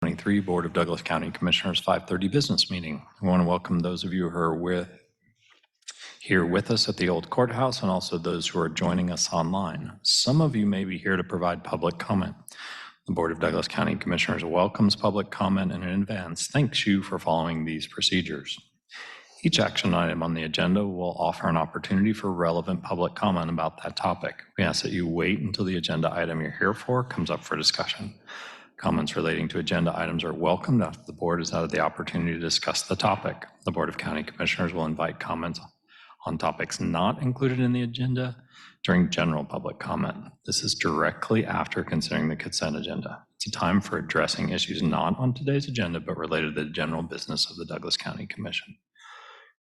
2023 Board of Douglas County Commissioners 5:30 business meeting. I want to welcome those of you who are here with us at the old courthouse and also those who are joining us online. Some of you may be here to provide public comment. The Board of Douglas County Commissioners welcomes public comment and in advance thanks you for following these procedures. Each action item on the agenda will offer an opportunity for relevant public comment about that topic. We ask that you wait until the agenda item you're here for comes up for discussion. Comments relating to agenda items are welcomed after the board has had the opportunity to discuss the topic. The Board of County Commissioners will invite comments on topics not included in the agenda during general public comment. This is directly after considering the consent agenda. It's a time for addressing issues not on today's agenda, but related to the general business of the Douglas County Commission.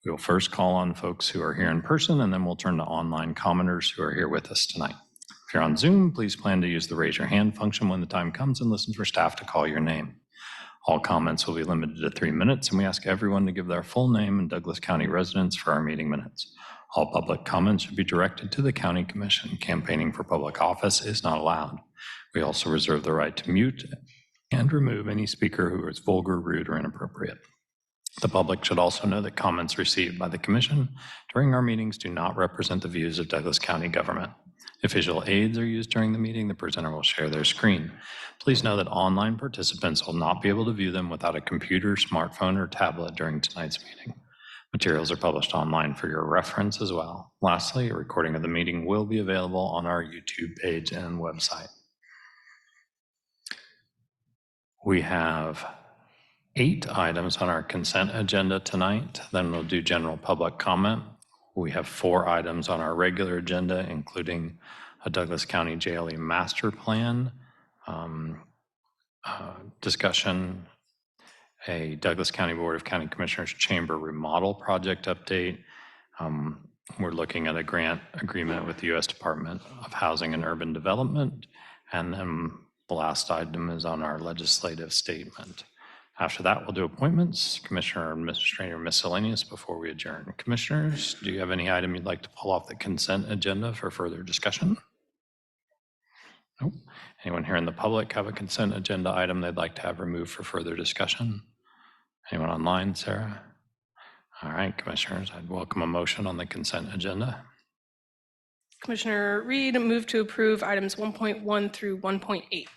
We will first call on folks who are here in person, and then we'll turn to online commenters who are here with us tonight. If you're on Zoom, please plan to use the raise your hand function when the time comes and listen for staff to call your name. All comments will be limited to 3 minutes, and we ask everyone to give their full name and Douglas County residence for our meeting minutes. All public comments should be directed to the County Commission. Campaigning for public office is not allowed. We also reserve the right to mute and remove any speaker who is vulgar, rude, or inappropriate. The public should also know that comments received by the Commission during our meetings do not represent the views of Douglas County government. If visual aids are used during the meeting, the presenter will share their screen. Please know that online participants will not be able to view them without a computer, smartphone, or tablet during tonight's meeting. Materials are published online for your reference as well. Lastly, a recording of the meeting will be available on our YouTube page and website. We have 8 items on our consent agenda tonight. Then we'll do general public comment. We have 4 items on our regular agenda, including a Douglas County JLE master plan discussion, a Douglas County Board of County Commissioners chamber remodel project update. We're looking at a grant agreement with the U.S. Department of Housing and Urban Development. And then the last item is on our legislative statement. After that, we'll do appointments, Commissioner and Administrator miscellaneous before we adjourn. Commissioners, do you have any item you'd like to pull off the consent agenda for further discussion? Nope. Anyone here in the public have a consent agenda item they'd like to have removed for further discussion? Anyone online, Sarah? All right, Commissioners, I'd welcome a motion on the consent agenda. Commissioner Reed, move to approve items 1.1 through 1.8.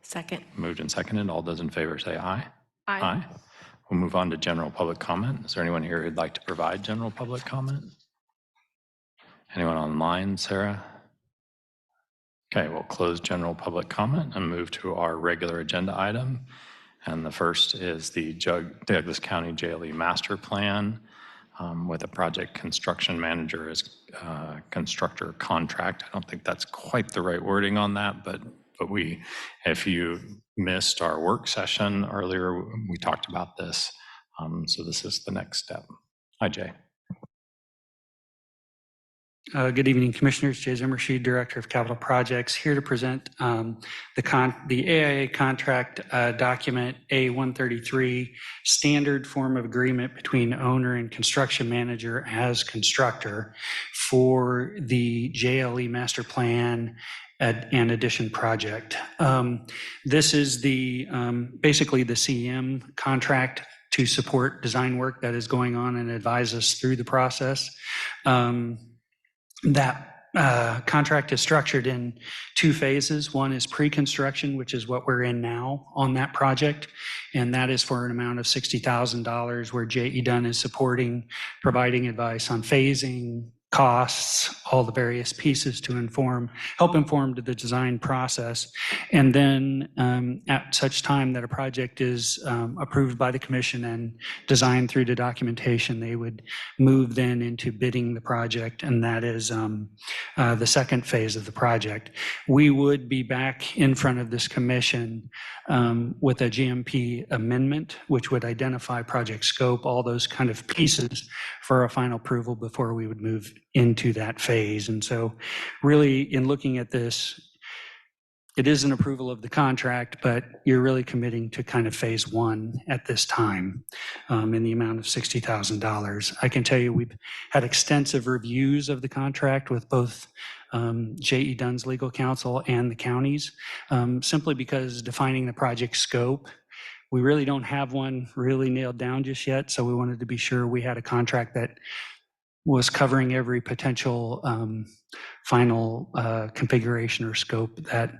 Second. Moved and seconded. All those in favor say aye. Aye. We'll move on to general public comment. Is there anyone here who'd like to provide general public comment? Anyone online, Sarah? Okay, we'll close general public comment and move to our regular agenda item. And the first is the Douglas County JLE master plan with a project construction manager as constructor contract. I don't think that's quite the right wording on that, but if you missed our work session earlier, we talked about this. So this is the next step. Hi, Jay. Good evening, Commissioners. Jay Zimmershed, Director of Capital Projects, here to present the AIA contract document A133, standard form of agreement between owner and construction manager as constructor for the JLE master plan and addition project. This is the basically the CM contract to support design work that is going on and advise us through the process. That contract is structured in 2 phases. One is pre-construction, which is what we're in now on that project, and that is for an amount of $60,000 where J.E. Dunn is supporting, providing advice on phasing, costs, all the various pieces to help inform the design process. And then at such time that a project is approved by the commission and designed through the documentation, they would move then into bidding the project, and that is the second phase of the project. We would be back in front of this commission with a GMP amendment, which would identify project scope, all those kind of pieces for a final approval before we would move into that phase. And so really in looking at this, it is an approval of the contract, but you're really committing to kind of phase 1 at this time in the amount of $60,000. I can tell you we've had extensive reviews of the contract with both J.E. Dunn's legal counsel and the counties, simply because defining the project scope We really don't have one really nailed down just yet, so we wanted to be sure we had a contract that was covering every potential final configuration or scope that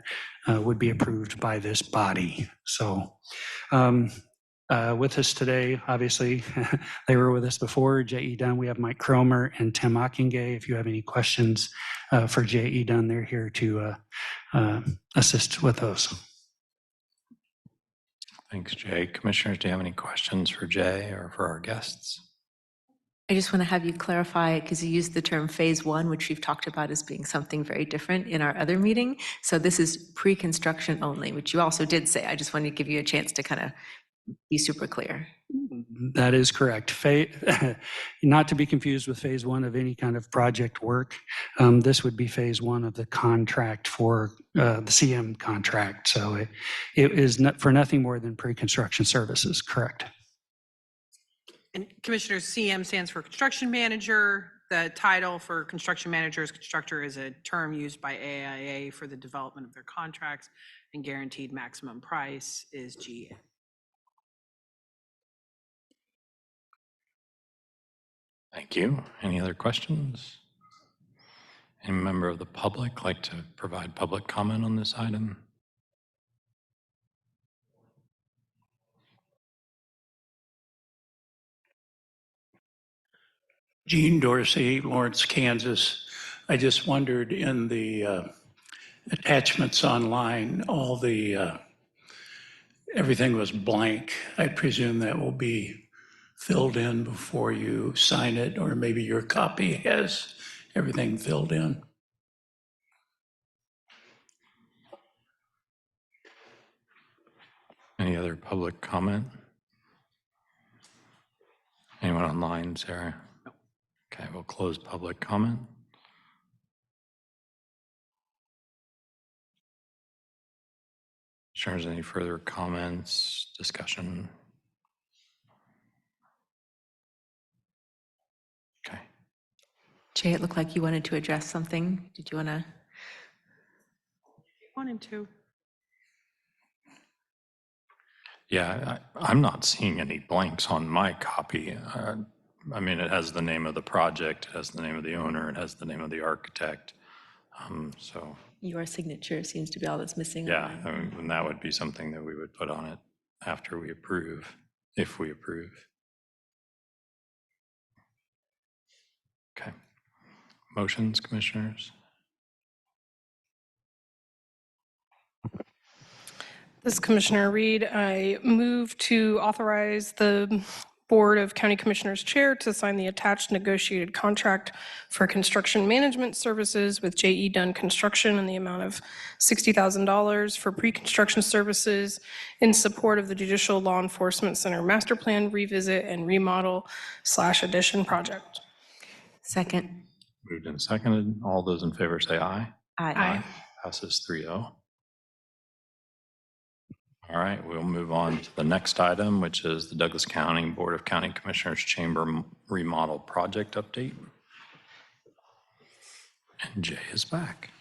would be approved by this body. So with us today, obviously, they were with us before, J.E. Dunn. We have Mike Cromer and Tim Ockingay. If you have any questions for J.E. Dunn, they're here to assist with those. Thanks, Jay. Commissioners, do you have any questions for Jay or for our guests? I just want to have you clarify, because you used the term phase one, which we've talked about as being something very different in our other meeting. So this is pre-construction only, which you also did say. I just wanted to give you a chance to kind of be super clear. That is correct. Not to be confused with phase one of any kind of project work. This would be phase one of the contract for the CM contract. So it is not for nothing more than pre-construction services, correct? And Commissioners, CM stands for Construction Manager. The title for Construction Manager is Constructor is a term used by AIA for the development of their contracts, and Guaranteed Maximum Price is GM. Thank you. Any other questions? Any member of the public like to provide public comment on this item? Gene Dorsey, Lawrence, Kansas. I just wondered in the attachments online, all the everything was blank. I presume that will be filled in before you sign it, or maybe your copy has everything filled in. Any other public comment? Anyone online, Sarah? No. Okay, we'll close public comment. Sure, is any further comments, discussion? Okay. Jay, it looked like you wanted to address something. Did you want to? 1 and 2. Yeah, I'm not seeing any blanks on my copy. I mean, it has the name of the project, it has the name of the owner, it has the name of the architect. So, Your signature seems to be all that's missing. yeah, I mean, and that would be something that we would put on it after we approve, if we approve. Okay. Motions, commissioners? This is Commissioner Reed. I move to authorize the Board of County Commissioners Chair to sign the attached negotiated contract for construction management services with J.E. Dunn Construction in the amount of $60,000 for pre-construction services in support of the Judicial Law Enforcement Center Master Plan Revisit and Remodel / Addition project. Second. Moved and seconded. All those in favor say aye. Aye. Passes 3-0. All right, we'll move on to the next item, which is the Douglas County Board of County Commissioners Chamber Remodel Project Update. And Jay is back.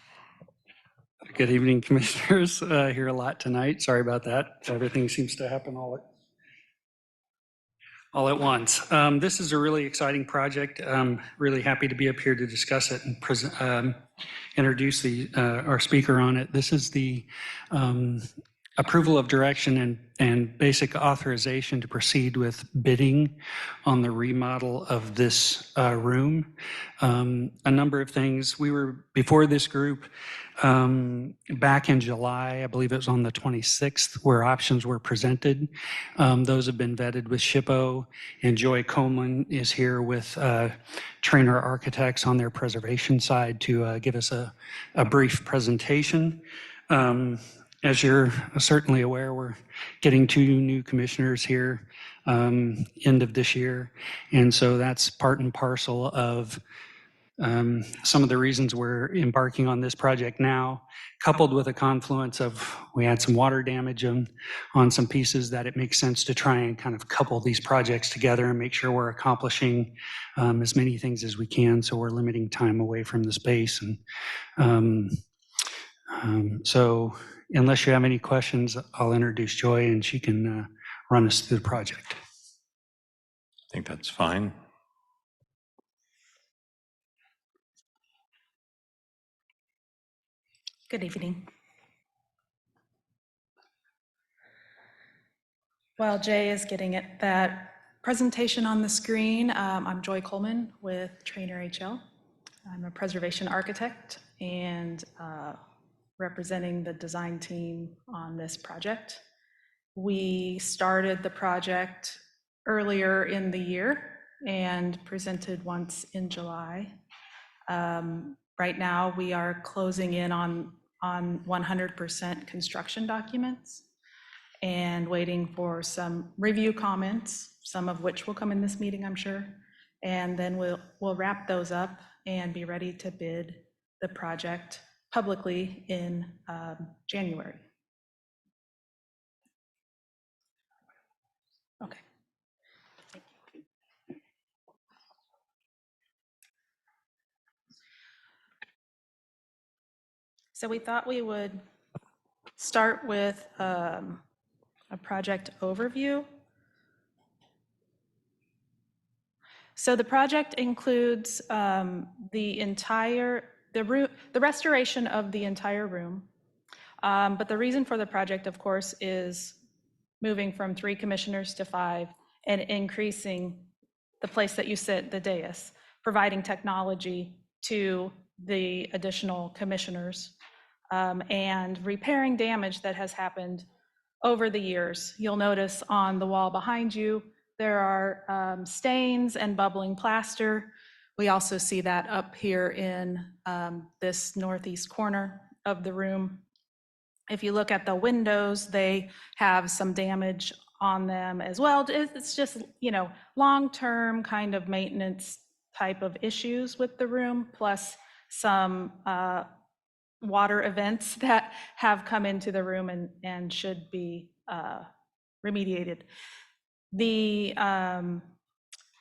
Good evening, commissioners. Here a lot tonight. Sorry about that. Everything seems to happen all at once. This is a really exciting project. I'm really happy to be up here to discuss it and introduce our speaker on it. This is the approval of direction and basic authorization to proceed with bidding on the remodel of this room. A number of things. We were before this group back in July, I believe it was on the 26th, where options were presented. Those have been vetted with SHPO, and Joy Coleman is here with Trainer Architects on their preservation side to give us a brief presentation. As you're certainly aware, we're getting 2 new commissioners here end of this year. And so that's part and parcel of some of the reasons we're embarking on this project now, coupled with a confluence of we had some water damage on some pieces that it makes sense to try and kind of couple these projects together and make sure we're accomplishing as many things as we can. So we're limiting time away from the space. And so unless you have any questions, I'll introduce Joy and she can run us through the project. I think that's fine. Good evening. While Jay is getting that presentation on the screen, I'm Joy Coleman with Trainer HL. I'm a preservation architect and representing the design team on this project. We started the project earlier in the year and presented once in July. Right now, we are closing in on 100% construction documents and waiting for some review comments, some of which will come in this meeting, I'm sure. And then we'll wrap those up and be ready to bid the project publicly in January. Okay. Thank you. So we thought we would start with a project overview. So the project includes the restoration of the entire room. But the reason for the project, of course, is moving from 3 commissioners to 5 and increasing the place that you sit, the dais, providing technology to the additional commissioners, and repairing damage that has happened over the years. You'll notice on the wall behind you, there are stains and bubbling plaster. We also see that up here in this northeast corner of the room. If you look at the windows, they have some damage on them as well. It's just, long-term kind of maintenance type of issues with the room, plus some water events that have come into the room and should be remediated. The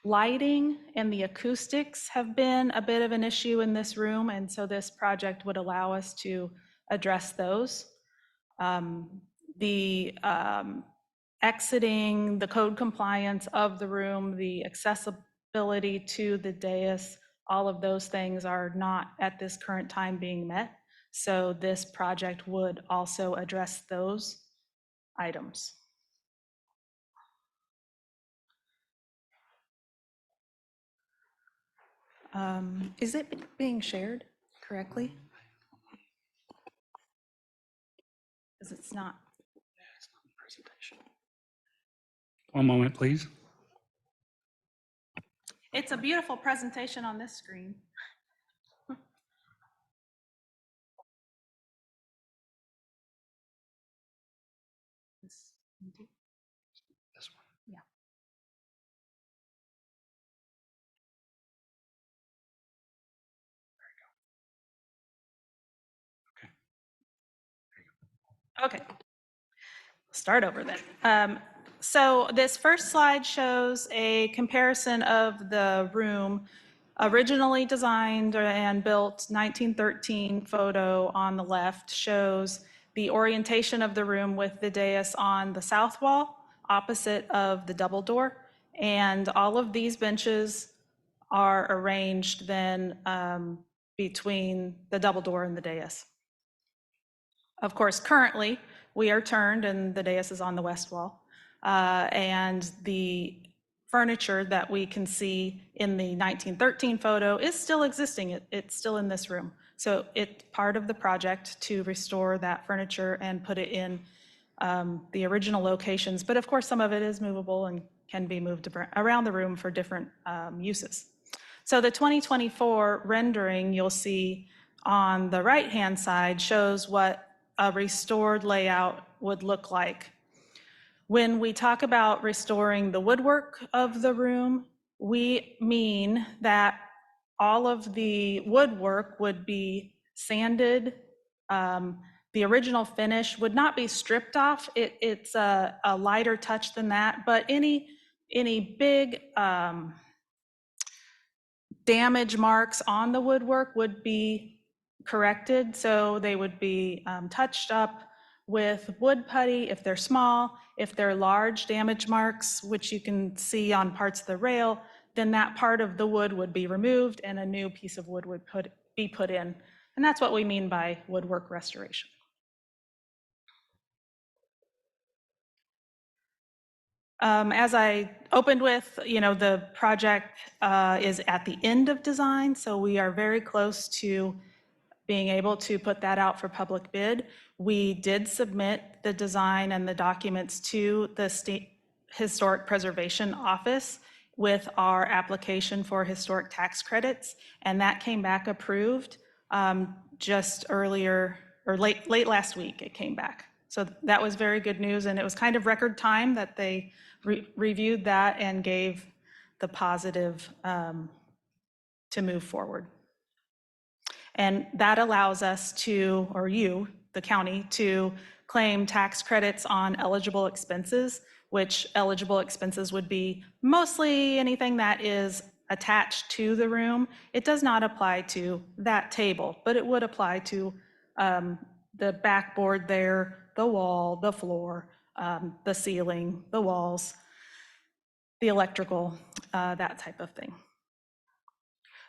lighting and the acoustics have been a bit of an issue in this room, and so this project would allow us to address those. The exiting, the code compliance of the room, the accessibility to the dais, all of those things are not at this current time being met. So this project would also address those items. Is it being shared correctly? Because it's not. One moment, please. It's a beautiful presentation on this screen. This This one. Yeah. Okay. Start over then. So this first slide shows a comparison of the room, originally designed and built 1913 photo on the left shows the orientation of the room with the dais on the south wall, opposite of the double door. And all of these benches are arranged then between the double door and the dais. Of course, currently, we are turned and the dais is on the west wall. And the furniture that we can see in the 1913 photo is still existing. It's still in this room. So it's part of the project to restore that furniture and put it in the original locations. But of course, some of it is movable and can be moved around the room for different uses. So the 2024 rendering you'll see on the right-hand side shows what a restored layout would look like. When we talk about restoring the woodwork of the room, we mean that all of the woodwork would be sanded. The original finish would not be stripped off. It's a lighter touch than that, but any big damage marks on the woodwork would be corrected. So they would be touched up with wood putty if they're small, If they're large damage marks, which you can see on parts of the rail, then that part of the wood would be removed and a new piece of wood would be put in. And that's what we mean by woodwork restoration. As I opened with, the project is at the end of design, so we are very close to being able to put that out for public bid. We did submit the design and the documents to the State Historic Preservation Office with our application for historic tax credits, and that came back approved just earlier, or late last week it came back. So that was very good news, and it was kind of record time that they reviewed that and gave the positive to move forward. And that allows us to, or you, the county, to claim tax credits on eligible expenses, which eligible expenses would be mostly anything that is attached to the room. It does not apply to that table, but it would apply to the backboard there, the wall, the floor, the ceiling, the walls, the electrical, that type of thing.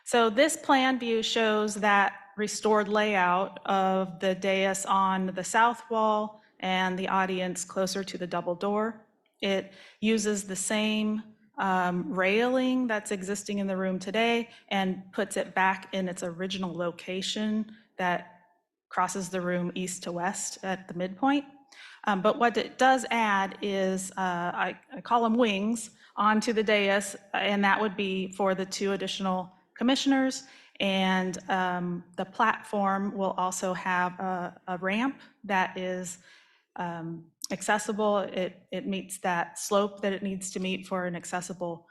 So this plan view shows that restored layout of the dais on the south wall and the audience closer to the double door. It uses the same railing that's existing in the room today and puts it back in its original location that crosses the room east to west at the midpoint. But what it does add is, I call them wings, onto the dais, and that would be for the 2 additional commissioners. And the platform will also have a ramp that is accessible. It meets that slope that it needs to meet for an accessible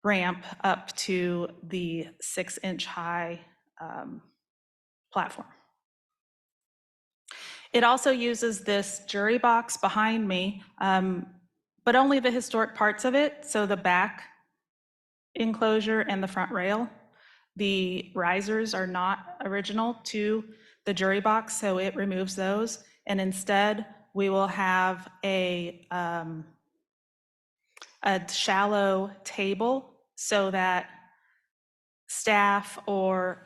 ramp up to the 6-inch high platform. It also uses this jury box behind me, but only the historic parts of it, so the back enclosure and the front rail. The risers are not original to the jury box, so it removes those. And instead, we will have a shallow table so that staff or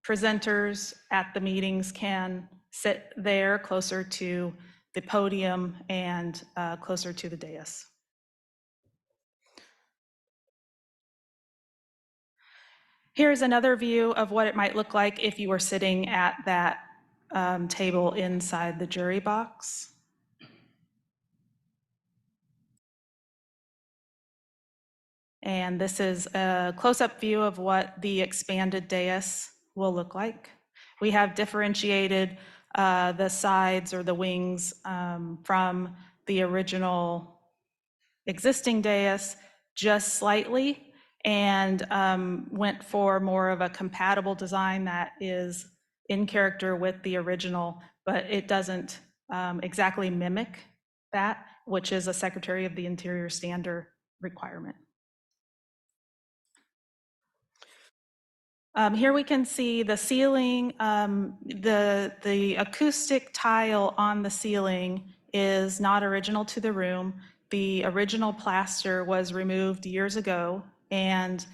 presenters at the meetings can sit there closer to the podium and closer to the dais. Here's another view of what it might look like if you were sitting at that table inside the jury box. And this is a close-up view of what the expanded dais will look like. We have differentiated the sides or the wings from the original existing dais just slightly, and went for more of a compatible design that is in character with the original, but it doesn't exactly mimic that, which is a Secretary of the Interior standard requirement. Here we can see the ceiling. The acoustic tile on the ceiling is not original to the room. The original plaster was removed years ago, and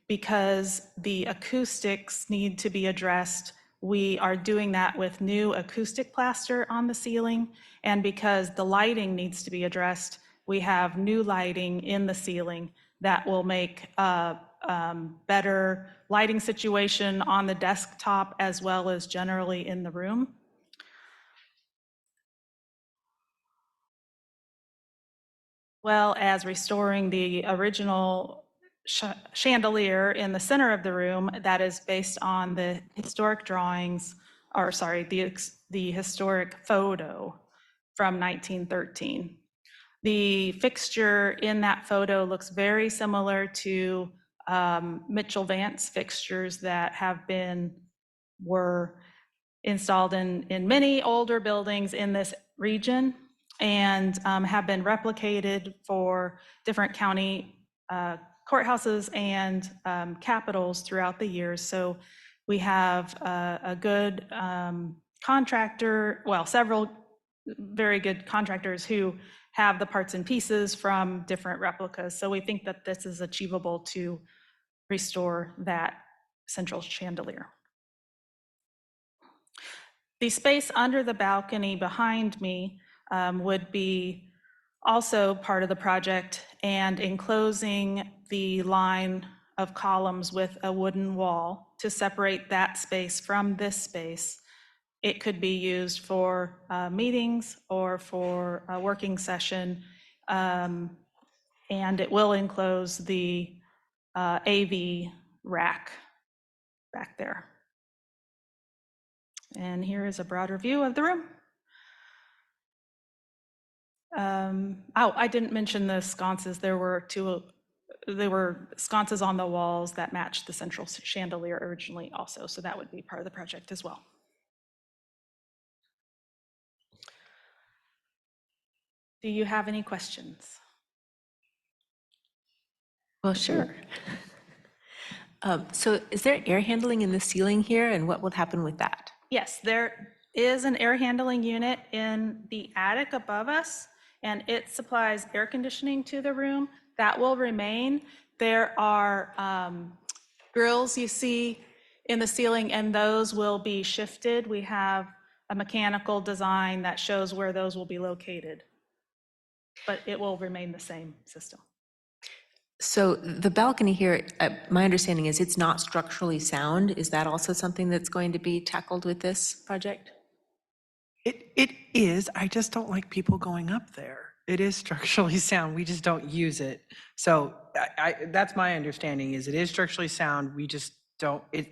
because the acoustics need to be addressed, we are doing that with new acoustic plaster on the ceiling. And because the lighting needs to be addressed, we have new lighting in the ceiling that will make better lighting situation on the desktop as well as generally in the room. Well as restoring the original chandelier in the center of the room that is based on the historic drawings, or sorry, the historic photo from 1913. The fixture in that photo looks very similar to Mitchell Vance fixtures that were installed in many older buildings in this region and have been replicated for different county courthouses and capitals throughout the years. So we have a good contractor, well, several very good contractors who have the parts and pieces from different replicas. So we think that this is achievable to restore that central chandelier. The space under the balcony behind me would be also part of the project, and enclosing the line of columns with a wooden wall to separate that space from this space. It could be used for meetings or for a working session, and it will enclose the AV rack back there. And here is a broader view of the room. I didn't mention the sconces. There were sconces on the walls that matched the central chandelier originally also, so that would be part of the project as well. Do you have any questions? Well, sure. So is there air handling in the ceiling here, and what would happen with that? Yes, there is an air handling unit in the attic above us, and it supplies air conditioning to the room. That will remain. There are grills you see in the ceiling, and those will be shifted. We have a mechanical design that shows where those will be located, but it will remain the same system. So the balcony here, my understanding is it's not structurally sound. Is that also something that's going to be tackled with this project? It is, I just don't like people going up there. It is structurally sound, we just don't use it. So that's my understanding, is it is structurally sound, we just don't, it's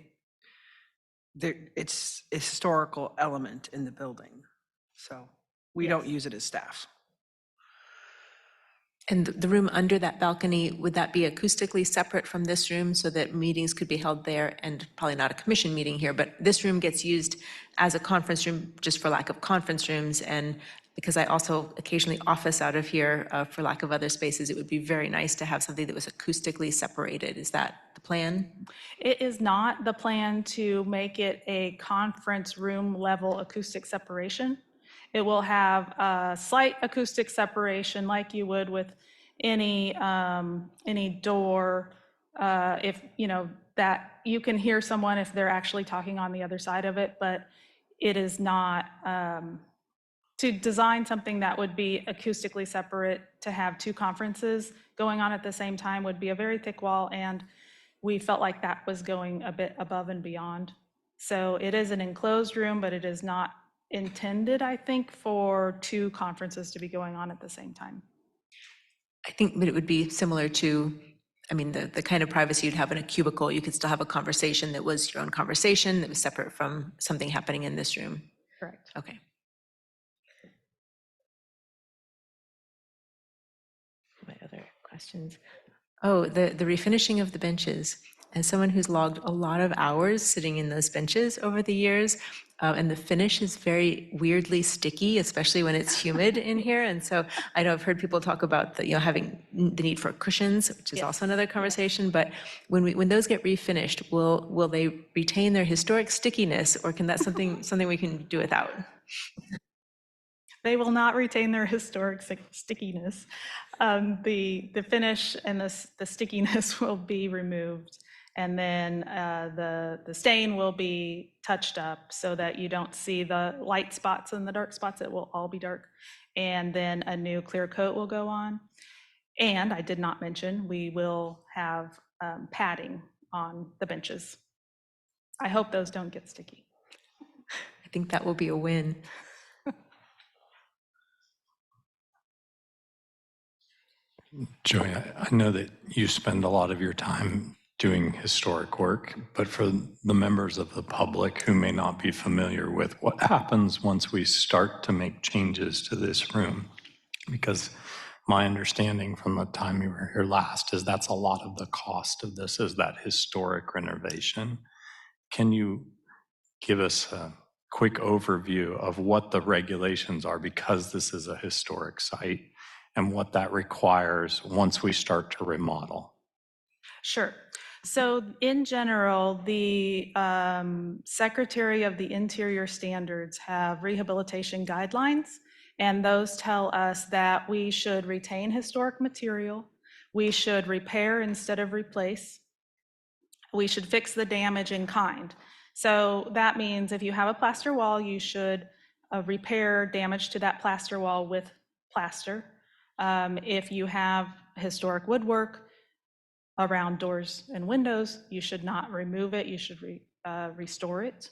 a historical element in the building. So we don't use it as staff. And the room under that balcony, would that be acoustically separate from this room so that meetings could be held there? And probably not a commission meeting here, but this room gets used as a conference room just for lack of conference rooms. And because I also occasionally office out of here for lack of other spaces, it would be very nice to have something that was acoustically separated. Is that the plan? It is not the plan to make it a conference room level acoustic separation. It will have a slight acoustic separation like you would with any door. If, you know, that you can hear someone if they're actually talking on the other side of it, but it is not, to design something that would be acoustically separate to have two conferences going on at the same time would be a very thick wall, and we felt like that was going a bit above and beyond. So it is an enclosed room, but it is not intended, I think, for two conferences to be going on at the same time. I think that it would be similar to, I mean, the kind of privacy you'd have in a cubicle. You could still have a conversation that was your own conversation that was separate from something happening in this room. Correct. Okay. My other questions? Oh, the refinishing of the benches. As someone who's logged a lot of hours sitting in those benches over the years, and the finish is very weirdly sticky, especially when it's humid in here. And so I know I've heard people talk about the, having the need for cushions, which is also another conversation. But when those get refinished, will they retain their historic stickiness, or can that something we can do without? They will not retain their historic stickiness. The finish and the stickiness will be removed, and then the stain will be touched up so that you don't see the light spots and the dark spots. It will all be dark, and then a new clear coat will go on. And I did not mention, we will have padding on the benches. I hope those don't get sticky. I think that will be a win. Joey, I know that you spend a lot of your time doing historic work, but for the members of the public who may not be familiar with what happens once we start to make changes to this room, because my understanding from the time you were here last is that's a lot of the cost of this, is that historic renovation. Can you give us a quick overview of what the regulations are, because this is a historic site, and what that requires once we start to remodel? Sure. So in general, the Secretary of the Interior Standards have rehabilitation guidelines, And those tell us that we should retain historic material, we should repair instead of replace, we should fix the damage in kind. So that means if you have a plaster wall, you should repair damage to that plaster wall with plaster. If you have historic woodwork around doors and windows, you should not remove it, you should restore it.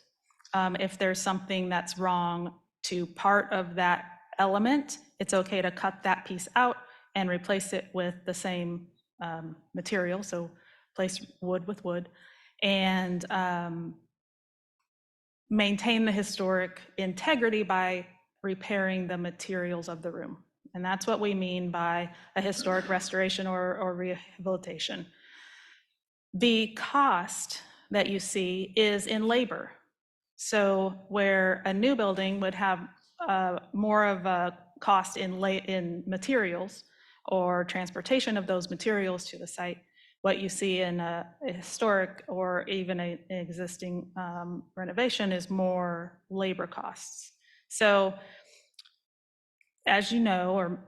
If there's something that's wrong to part of that element, it's okay to cut that piece out and replace it with the same material, so replace wood with wood, and maintain the historic integrity by repairing the materials of the room. And that's what we mean by a historic restoration or rehabilitation. The cost that you see is in labor. So where a new building would have more of a cost in materials or transportation of those materials to the site, what you see in a historic or even an existing renovation is more labor costs. So as you know, or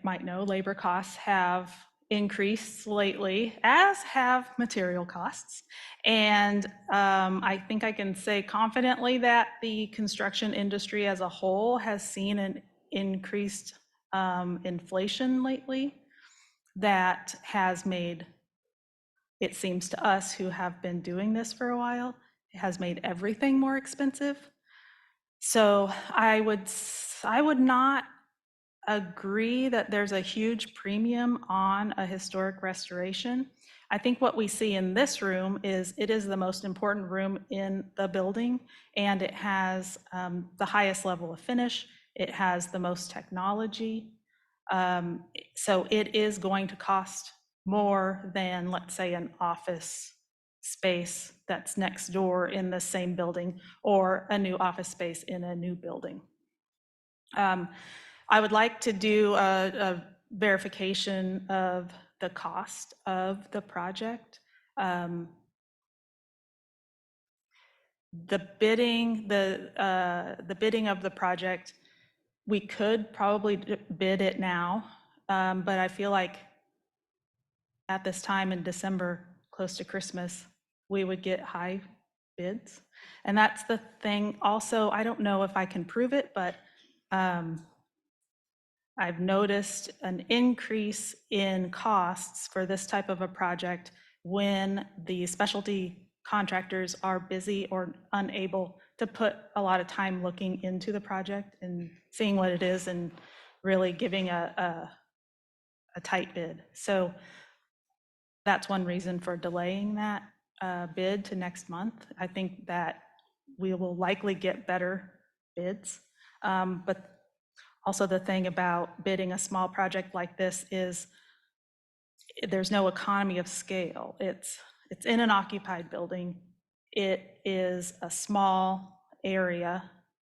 might know, labor costs have increased lately, as have material costs. And I think I can say confidently that the construction industry as a whole has seen an increased inflation lately that has made, it seems to us who have been doing this for a while, it has made everything more expensive. So I would not agree that there's a huge premium on a historic restoration. I think what we see in this room is it is the most important room in the building, and it has the highest level of finish. It has the most technology. So it is going to cost more than, let's say, an office space that's next door in the same building, or a new office space in a new building. I would like to do a verification of the cost of the project. The bidding of the project, we could probably bid it now, but I feel like at this time in December, close to Christmas, we would get high bids. And that's the thing. Also, I don't know if I can prove it, but I've noticed an increase in costs for this type of a project when the specialty contractors are busy or unable to put a lot of time looking into the project and seeing what it is and really giving a tight bid. So that's one reason for delaying that bid to next month. I think that we will likely get better bids, but also the thing about bidding a small project like this is there's no economy of scale. It's in an occupied building. It is a small area.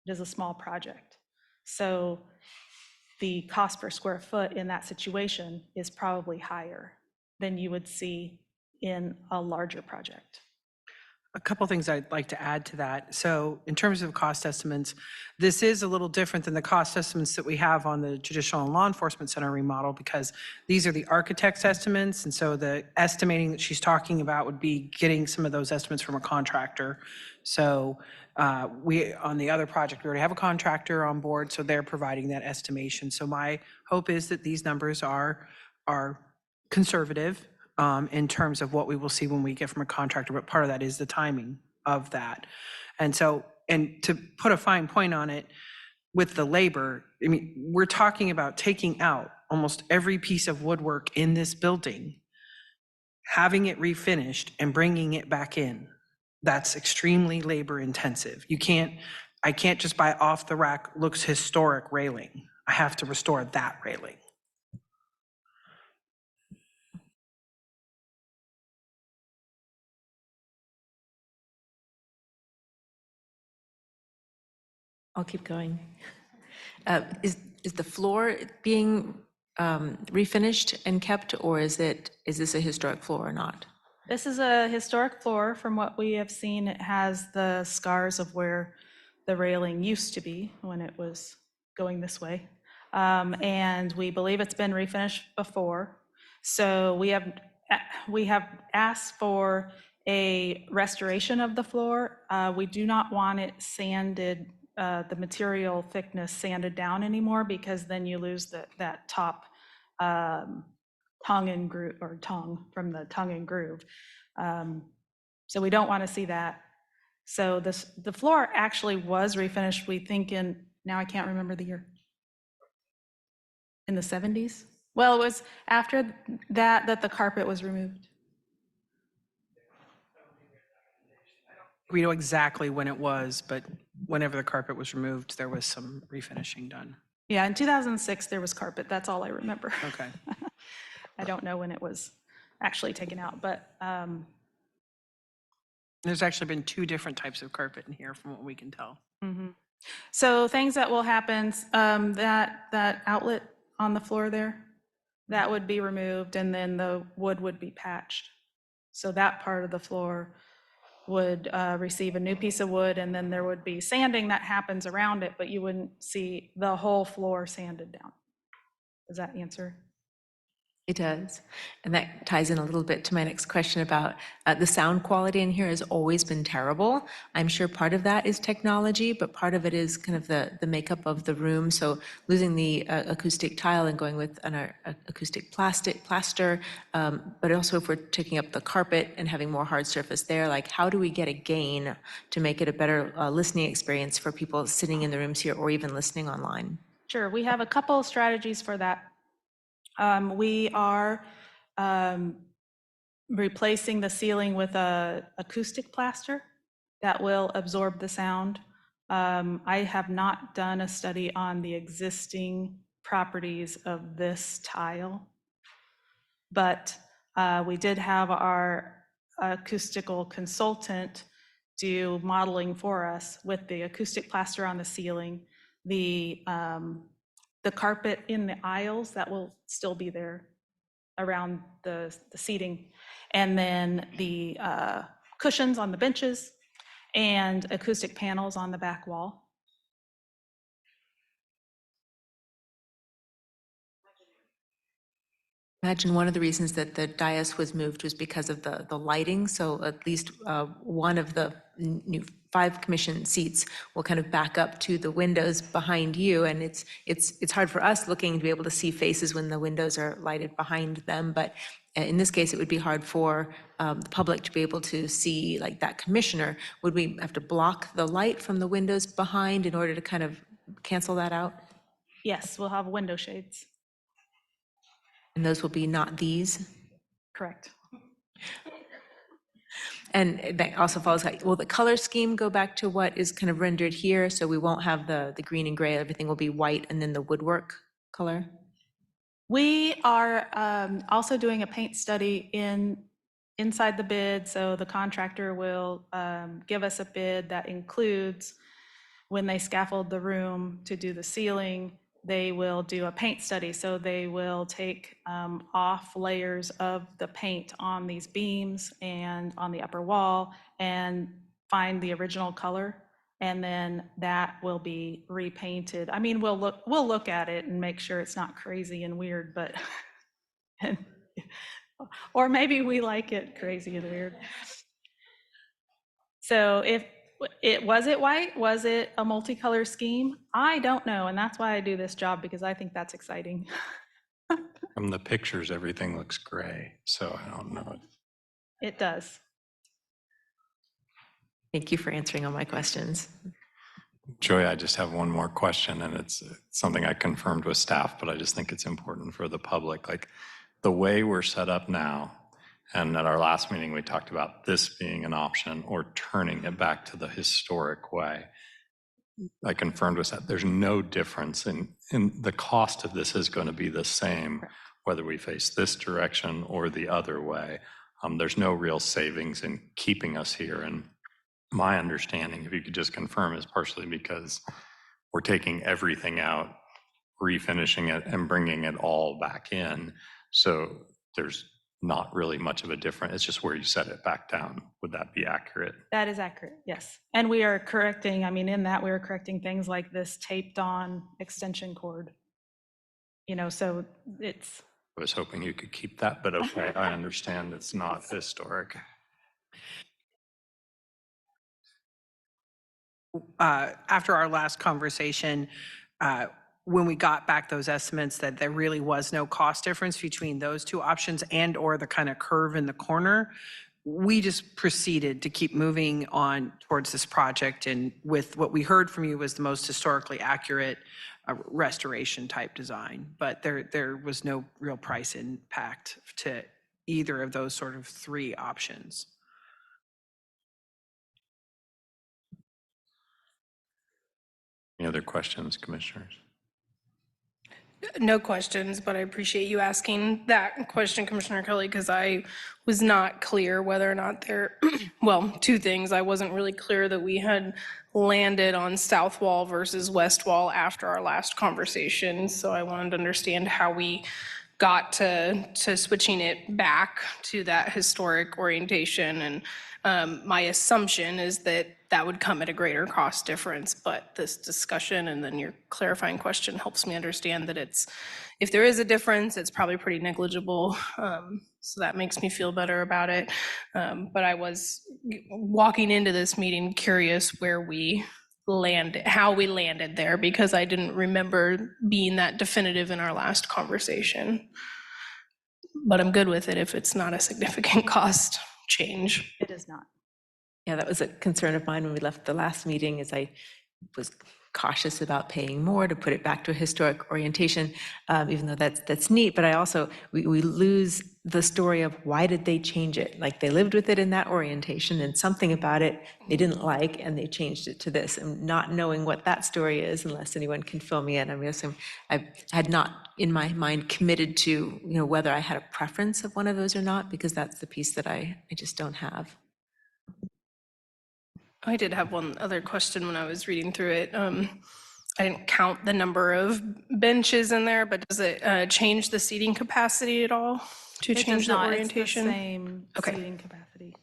It is a small project. So the cost per square foot in that situation is probably higher than you would see in a larger project. A couple things I'd like to add to that. So in terms of cost estimates, this is a little different than the cost estimates that we have on the Judicial and Law Enforcement Center remodel, because these are the architect's estimates. And so the estimating that she's talking about would be getting some of those estimates from a contractor. So we, on the other project, we already have a contractor on board, so they're providing that estimation. So my hope is that these numbers are conservative in terms of what we will see when we get from a contractor, but part of that is the timing of that. And so, and to put a fine point on it, with the labor, I mean, we're talking about taking out almost every piece of woodwork in this building, having it refinished and bringing it back in. That's extremely labor intensive. I can't just buy off the rack, looks historic railing. I have to restore that railing. I'll keep going. Is the floor being refinished and kept, or is this a historic floor or not? This is a historic floor. From what we have seen, it has the scars of where the railing used to be when it was going this way. And we believe it's been refinished before. So we have asked for a restoration of the floor. We do not want it sanded, the material thickness sanded down anymore, because then you lose that top tongue and groove, or tongue from the tongue and groove. So we don't want to see that. So the floor actually was refinished, we think now I can't remember the year. In the 70s? Well, it was after that the carpet was removed. We know exactly when it was, but whenever the carpet was removed, there was some refinishing done. Yeah, in 2006, there was carpet. That's all I remember. Okay. I don't know when it was actually taken out, but There's actually been 2 different types of carpet in here from what we can tell. so things that will happen, that outlet on the floor there, that would be removed, and then the wood would be patched. So that part of the floor would receive a new piece of wood, and then there would be sanding that happens around it, but you wouldn't see the whole floor sanded down. Does that answer? It does. And that ties in a little bit to my next question about the sound quality in here has always been terrible. I'm sure part of that is technology, but part of it is kind of the makeup of the room. So losing the acoustic tile and going with an acoustic plaster, but also if we're taking up the carpet and having more hard surface there, like how do we get a gain to make it a better listening experience for people sitting in the rooms here or even listening online? Sure, we have a couple strategies for that. We are replacing the ceiling with a acoustic plaster that will absorb the sound. I have not done a study on the existing properties of this tile, but we did have our acoustical consultant do modeling for us with the acoustic plaster on the ceiling, the carpet in the aisles that will still be there around the seating, and then the cushions on the benches and acoustic panels on the back wall. Imagine one of the reasons that the dais was moved was because of the lighting. So at least one of the new 5 commission seats will kind of back up to the windows behind you. And it's hard for us looking to be able to see faces when the windows are lighted behind them. But in this case, it would be hard for the public to be able to see like that commissioner. Would we have to block the light from the windows behind in order to kind of cancel that out? Yes, we'll have window shades. And those will be not these? Correct. And that also follows, will the color scheme go back to what is kind of rendered here? So we won't have the green and gray, everything will be white and then the woodwork color? We are also doing a paint study inside the bid, so the contractor will give us a bid that includes, when they scaffold the room to do the ceiling, they will do a paint study. So they will take off layers of the paint on these beams and on the upper wall and find the original color, and then that will be repainted. I mean, we'll look at it and make sure it's not crazy and weird, but or maybe we like it crazy and weird. So was it white? Was it a multicolor scheme? I don't know, and that's why I do this job, because I think that's exciting. From the pictures, everything looks gray, so I don't know. It does. Thank you for answering all my questions. Joy, I just have one more question, and it's something I confirmed with staff, but I just think it's important for the public. Like the way we're set up now, and at our last meeting, we talked about this being an option or turning it back to the historic way. I confirmed with that there's no difference in the cost of this is going to be the same, whether we face this direction or the other way. There's no real savings in keeping us here. And my understanding, if you could just confirm, is partially because we're taking everything out, refinishing it, and bringing it all back in. So there's not really much of a difference. It's just where you set it back down. Would that be accurate? That is accurate, yes. And we are correcting, I mean, in that we are correcting things like this taped on extension cord. you know, so it's, I was hoping you could keep that, but okay, I understand it's not historic. After our last conversation, when we got back those estimates, that there really was no cost difference between those two options and/or the kind of curve in the corner, we just proceeded to keep moving on towards this project. And with what we heard from you was the most historically accurate restoration type design. But there was no real price impact to either of those sort of three options. Any other questions, commissioners? No questions, but I appreciate you asking that question, Commissioner Kelly, because I was not clear whether or not there, well, two things. I wasn't really clear that we had landed on south wall versus west wall after our last conversation. So I wanted to understand how we got to switching it back to that historic orientation. And my assumption is that that would come at a greater cost difference, but this discussion and then your clarifying question helps me understand that it's, if there is a difference, it's probably pretty negligible. So that makes me feel better about it. But I was walking into this meeting curious where we landed, how we landed there, because I didn't remember being that definitive in our last conversation. But I'm good with it if it's not a significant cost change. it is not. Yeah, that was a concern of mine when we left the last meeting, is I was cautious about paying more to put it back to a historic orientation, even though that's neat. But I also, we lose the story of why did they change it? Like, they lived with it in that orientation and something about it they didn't like, and they changed it to this. And not knowing what that story is, unless anyone can fill me in. I mean, I had not in my mind committed to, you know, whether I had a preference of one of those or not, because that's the piece that I just don't have. I did have one other question when I was reading through it. I didn't count the number of benches in there, but does it change the seating capacity at all to It does change the not. orientation? It's the same Okay. seating capacity.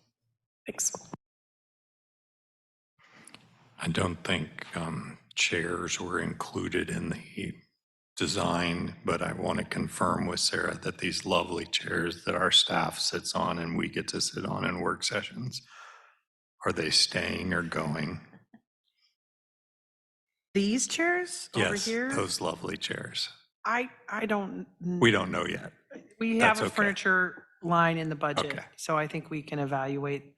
Thanks. I don't think chairs were included in the design, but I want to confirm with Sarah that these lovely chairs that our staff sits on and we get to sit on in work sessions, are they staying or going? These chairs over Yes, here? those lovely chairs. I don't. We don't know yet. We That's have a okay. furniture line in the budget, Okay. so I think we can evaluate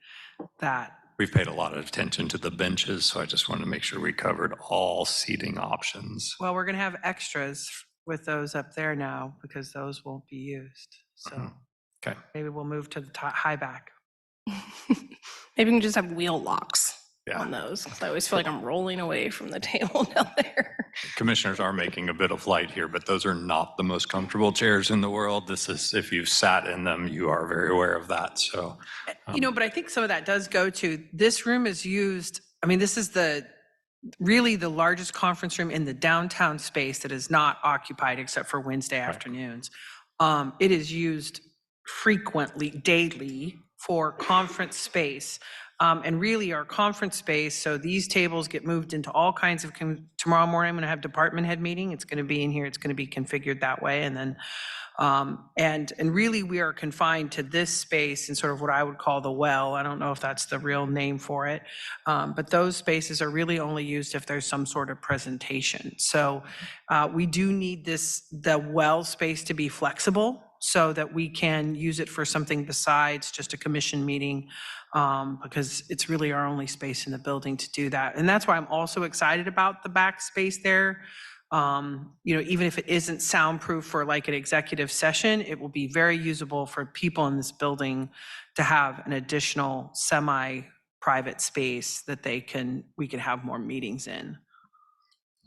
that. We've paid a lot of attention to the benches, so I just wanted to make sure we covered all seating options. Well, we're going to have extras with those up there now because those won't be used. So Mhm. Okay. maybe we'll move to the high back. Maybe we can just have wheel locks Yeah. on those, because I always feel like I'm rolling away from the table down there. Commissioners are making a bit of light here, but those are not the most comfortable chairs in the world. This is, if you've sat in them, you are very aware of that. So, You know, but I think some of that does go to, this room is used, I mean, this is really the largest conference room in the downtown space that is not occupied except for Wednesday afternoons. It is used frequently, daily, for conference space. And really our conference space, so these tables get moved into all kinds of, tomorrow morning I'm going to have department head meeting. It's going to be in here. It's going to be configured that way. And then, and really we are confined to this space in sort of what I would call the well. I don't know if that's the real name for it. But those spaces are really only used if there's some sort of presentation. So we do need the well space to be flexible so that we can use it for something besides just a commission meeting, because it's really our only space in the building to do that. And that's why I'm also excited about the back space there. You know, even if it isn't soundproof for like an executive session, it will be very usable for people in this building to have an additional semi-private space that we can have more meetings in.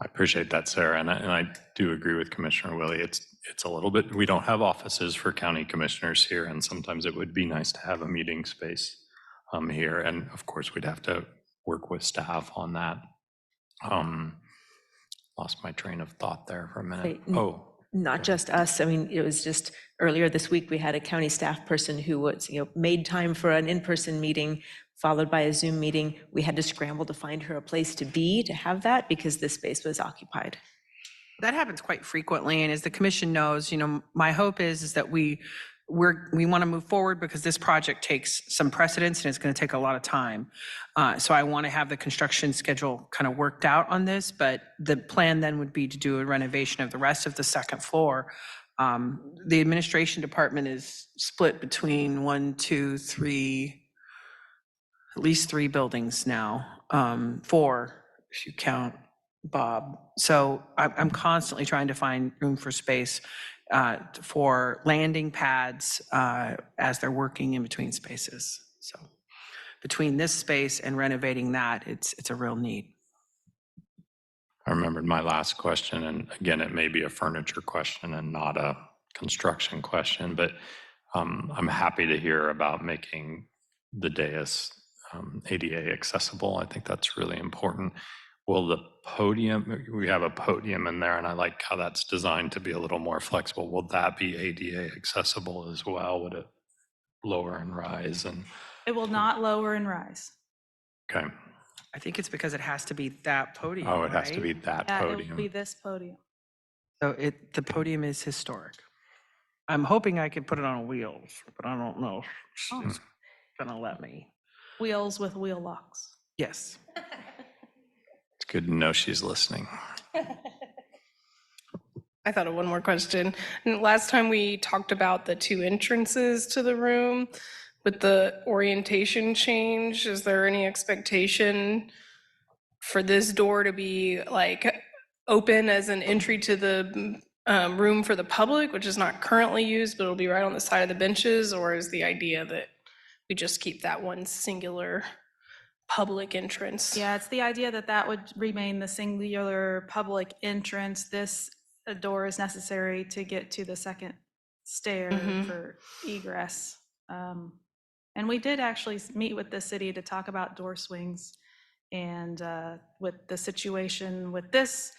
I appreciate that, Sarah, and I do agree with Commissioner Willie. It's a little bit, we don't have offices for county commissioners here, and sometimes it would be nice to have a meeting space here, and of course, we'd have to work with staff on that. Lost my train of thought there for a minute. Right. Oh, Not just us. I mean, it was just earlier this week, we had a county staff person who was, you know, made time for an in-person meeting followed by a Zoom meeting. We had to scramble to find her a place to be, to have that, because this space was occupied. That happens quite frequently, and as the commission knows, my hope is that we want to move forward because this project takes some precedence and it's going to take a lot of time. So I want to have the construction schedule kind of worked out on this, but the plan then would be to do a renovation of the rest of the second floor. The administration department is split between 1, 2, 3, at least 3 buildings now, 4 if you count Bob. So I'm constantly trying to find room for space for landing pads as they're working in between spaces. So between this space and renovating that, it's a real need. I remembered my last question, and again, it may be a furniture question and not a construction question, but I'm happy to hear about making the dais ADA accessible. I think that's really important. Will the podium, we have a podium in there, and I like how that's designed to be a little more flexible. Will that be ADA accessible as well? Would it lower and rise? And It will not lower and rise. okay. I think it's because it has to be that podium. Oh, it has to right? be that Yeah, it will podium. be this podium. So the podium is historic. I'm hoping I could put it on wheels, but I don't know if she's gonna let me. Wheels with wheel locks. Yes. It's good to know she's listening. I thought of one more question. And last time we talked about the 2 entrances to the room with the orientation change. Is there any expectation for this door to be like open as an entry to the room for the public, which is not currently used, but it'll be right on the side of the benches? Or is the idea that we just keep that one singular public entrance? Yeah, it's the idea that that would remain the singular public entrance. This door is necessary to get to the second stair for egress. And we did actually meet with the city to talk about door swings, and with the situation with this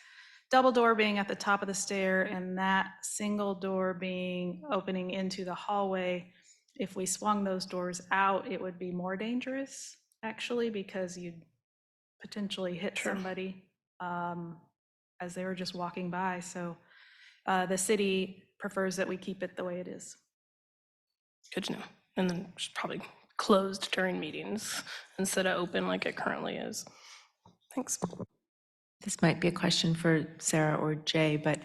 double door being at the top of the stair and that single door being opening into the hallway, if we swung those doors out, it would be more dangerous, actually, because you'd potentially hit somebody as they were just walking by. So the city prefers that we keep it the way it is. Good to know. And then it's probably closed during meetings instead of open like it currently is. Thanks. This might be a question for Sarah or Jay, but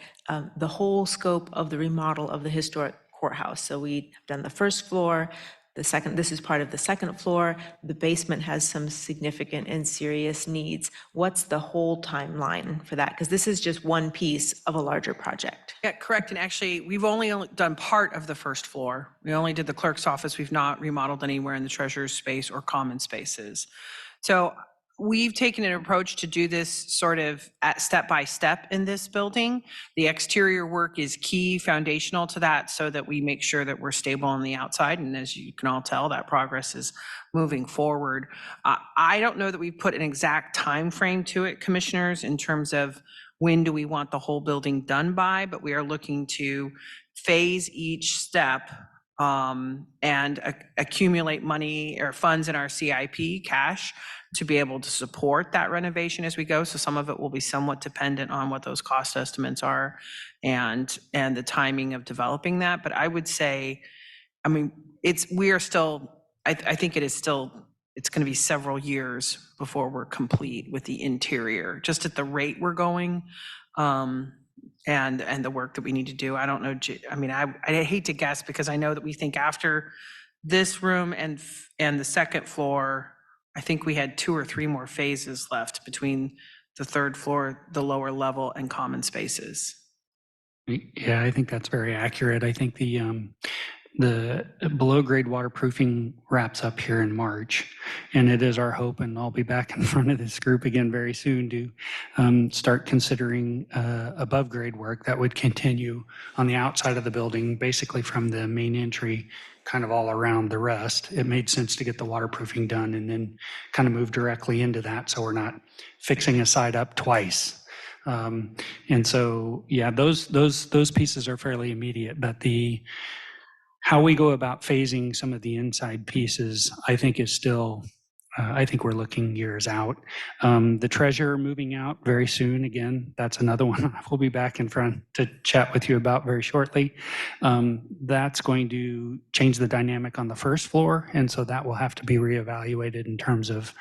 the whole scope of the remodel of the historic courthouse. So we have done the first floor, this is part of the second floor. The basement has some significant and serious needs. What's the whole timeline for that? Because this is just one piece of a larger project. Yeah, correct. And actually, we've only done part of the first floor. We only did the clerk's office. We've not remodeled anywhere in the treasurer's space or common spaces. So we've taken an approach to do this sort of at step by step in this building. The exterior work is key, foundational to that, so that we make sure that we're stable on the outside. And as you can all tell, that progress is moving forward. I don't know that we put an exact time frame to it, commissioners, in terms of when do we want the whole building done by, but we are looking to phase each step and accumulate money or funds in our CIP cash to be able to support that renovation as we go. So some of it will be somewhat dependent on what those cost estimates are and the timing of developing that. But I would say, I mean, we are still, I think it is still, it's going to be several year before we're complete with the interior, just at the rate we're going. And the work that we need to do. I don't know. I mean, I hate to guess, because I know that we think after this room and the second floor, I think we had 2 or 3 more phases left between the third floor, the lower level, and common spaces. Yeah, I think that's very accurate. I think the below grade waterproofing wraps up here in March, and it is our hope, and I'll be back in front of this group again very soon to start considering above grade work that would continue on the outside of the building, basically from the main entry kind of all around the rest. It made sense to get the waterproofing done and then kind of move directly into that, so we're not fixing a side up twice. And so, yeah, those pieces are fairly immediate, but how we go about phasing some of the inside pieces, I think, is still I think we're looking years out. The treasurer moving out very soon. Again, that's another one we'll be back in front to chat with you about very shortly. That's going to change the dynamic on the first floor, and so that will have to be reevaluated in terms of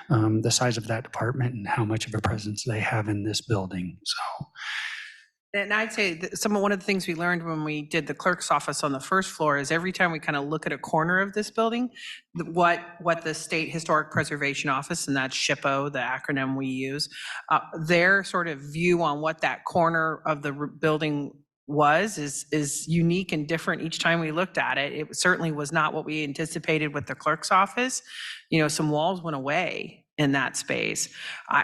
the size of that department and how much of a presence they have in this building. So. And I'd say that one of the things we learned when we did the clerk's office on the first floor is every time we kind of look at a corner of this building, what the State Historic Preservation Office, and that's SHPO, the acronym we use, their sort of view on what that corner of the building is unique and different each time we looked at it. It certainly was not what we anticipated with the clerk's office. You know, some walls went away in that space.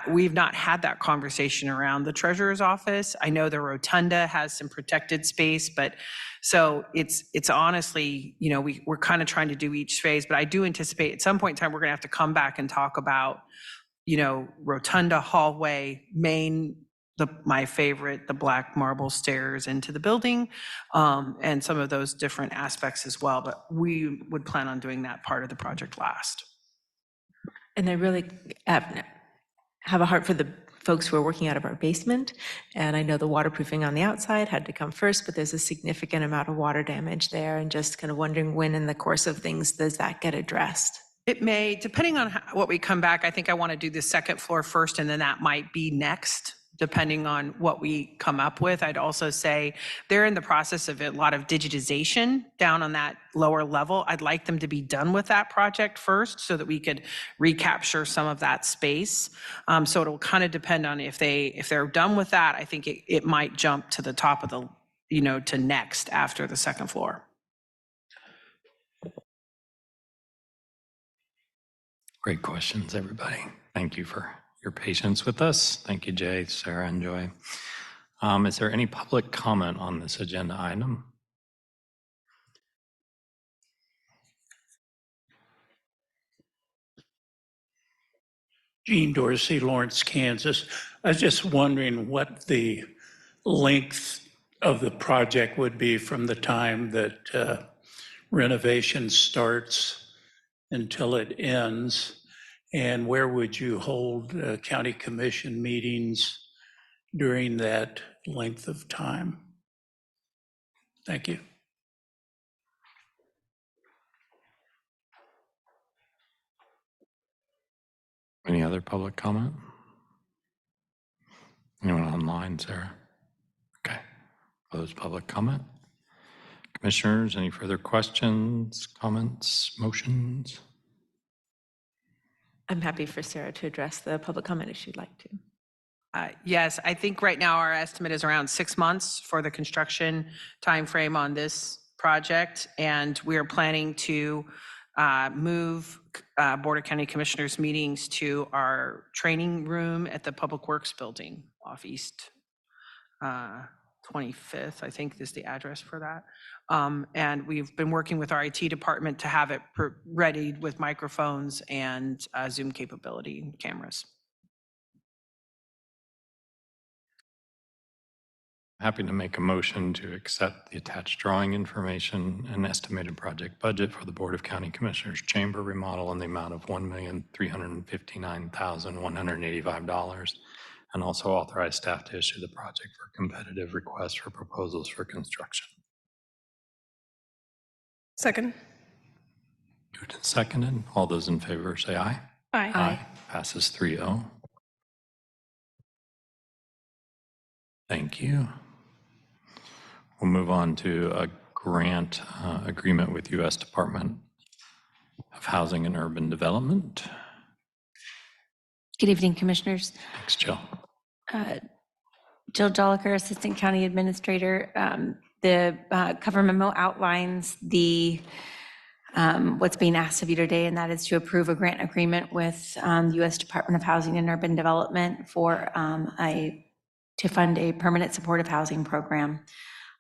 We've not had that conversation around the treasurer's office. I know the rotunda has some protected space, but so it's honestly, you know, we're kind of trying to do each phase, but I do anticipate at some point in time, we're gonna have to come back and talk about, you know, rotunda, hallway, my favorite, the black marble stairs into the building, and some of those different aspects as well. But we would plan on doing that part of the project last. And I really have a heart for the folks who are working out of our basement. And I know the waterproofing on the outside had to come first, but there's a significant amount of water damage there, and just kind of wondering when in the course of things does that get addressed? It may, depending on what we come back, I think I want to do the second floor first, and then that might be next, depending on what we come up with. I'd also say they're in the process of a lot of digitization down on that lower level. I'd like them to be done with that project first so that we could recapture some of that space. So it'll kind of depend on if they're done with that. I think it might jump to the top of the, you know, to next after the second floor. Great questions, everybody. Thank you for your patience with us. Thank you, Jay, Sarah, and Joy. Is there any public comment on this agenda item? Gene Dorsey, Lawrence, Kansas. I was just wondering what the length of the project would be from the time that renovation starts until it ends. And where would you hold county commission meetings during that length of time? Thank you. Any other public comment? Anyone online, Sarah? Okay. Close public comment. Commissioners, any further questions, comments, motions? I'm happy for Sarah to address the public comment if she'd like to. Yes, I think right now our estimate is around 6 months for the construction timeframe on this project. And we are planning to move Board of County Commissioners meetings to our training room at the Public Works Building off East 25th, I think is the address for that. And we've been working with our IT department to have it readied with microphones and Zoom capability cameras. Happy to make a motion to accept the attached drawing information and estimated project budget for the Board of County Commissioners Chamber remodel in the amount of $1,359,185, and also authorize staff to issue the project for competitive requests for proposals for construction. Second. Moved and seconded. All those in favor say aye. Aye. Passes 3-0. Thank you. We'll move on to a grant agreement with U.S. Department of Housing and Urban Development. Good evening, Commissioners. Thanks, Jill. Jill Joliker, Assistant County Administrator. The cover memo outlines the what's being asked of you today, and that is to approve a grant agreement with the U.S. Department of Housing and Urban Development for to fund a permanent supportive housing program.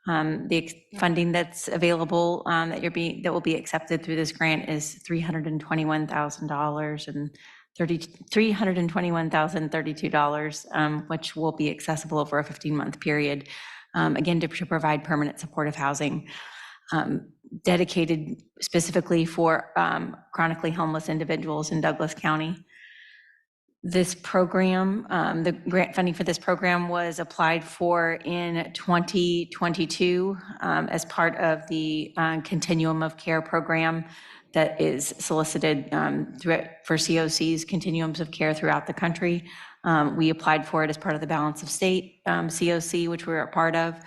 The funding that's available that will be accepted through this grant is $321,000 and $321,032, which will be accessible over a 15-month period, again, to provide permanent supportive housing. dedicated specifically for chronically homeless individuals in Douglas County. This program, the grant funding for this program was applied for in 2022 as part of the Continuum of Care program that is solicited for COCs, continuums of care throughout the country. We applied for it as part of the Balance of State COC, which we were a part of.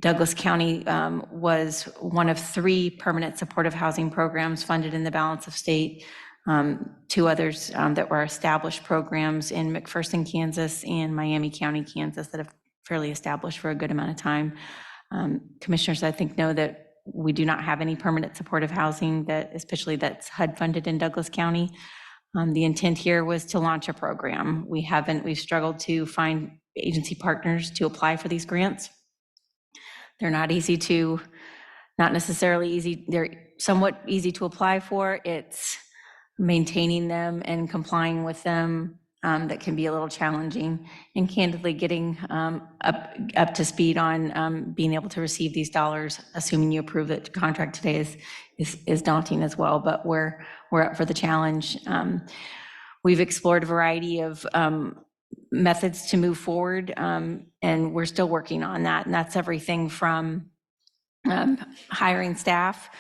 Douglas County was one of 3 permanent supportive housing programs funded in the Balance of State. 2 others that were established programs in McPherson, Kansas, and Miami County, Kansas, that have fairly established for a good amount of time. Commissioners, I think, know that we do not have any permanent supportive housing especially that's HUD funded in Douglas County. The intent here was to launch a program. We've struggled to find agency partners to apply for these grants. They're not necessarily easy. They're somewhat easy to apply for. It's maintaining them and complying with them that can be a little challenging, and candidly getting up to speed on being able to receive these dollars, assuming you approve the contract today, is daunting as well, but we're up for the challenge. We've explored a variety of methods to move forward, and we're still working on that, and that's everything from hiring staff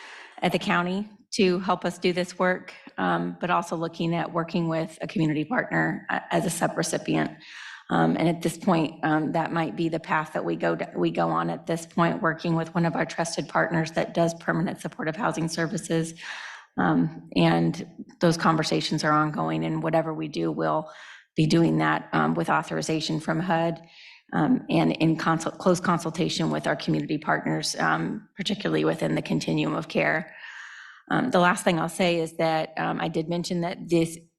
at the county to help us do this work, but also looking at working with a community partner as a subrecipient. And at this point, that might be the path that we go on at this point, working with one of our trusted partners that does permanent supportive housing services. And those conversations are ongoing, and whatever we do, we'll be doing that with authorization from HUD. And in close consultation with our community partners, particularly within the continuum of care. The last thing I'll say is that I did mention that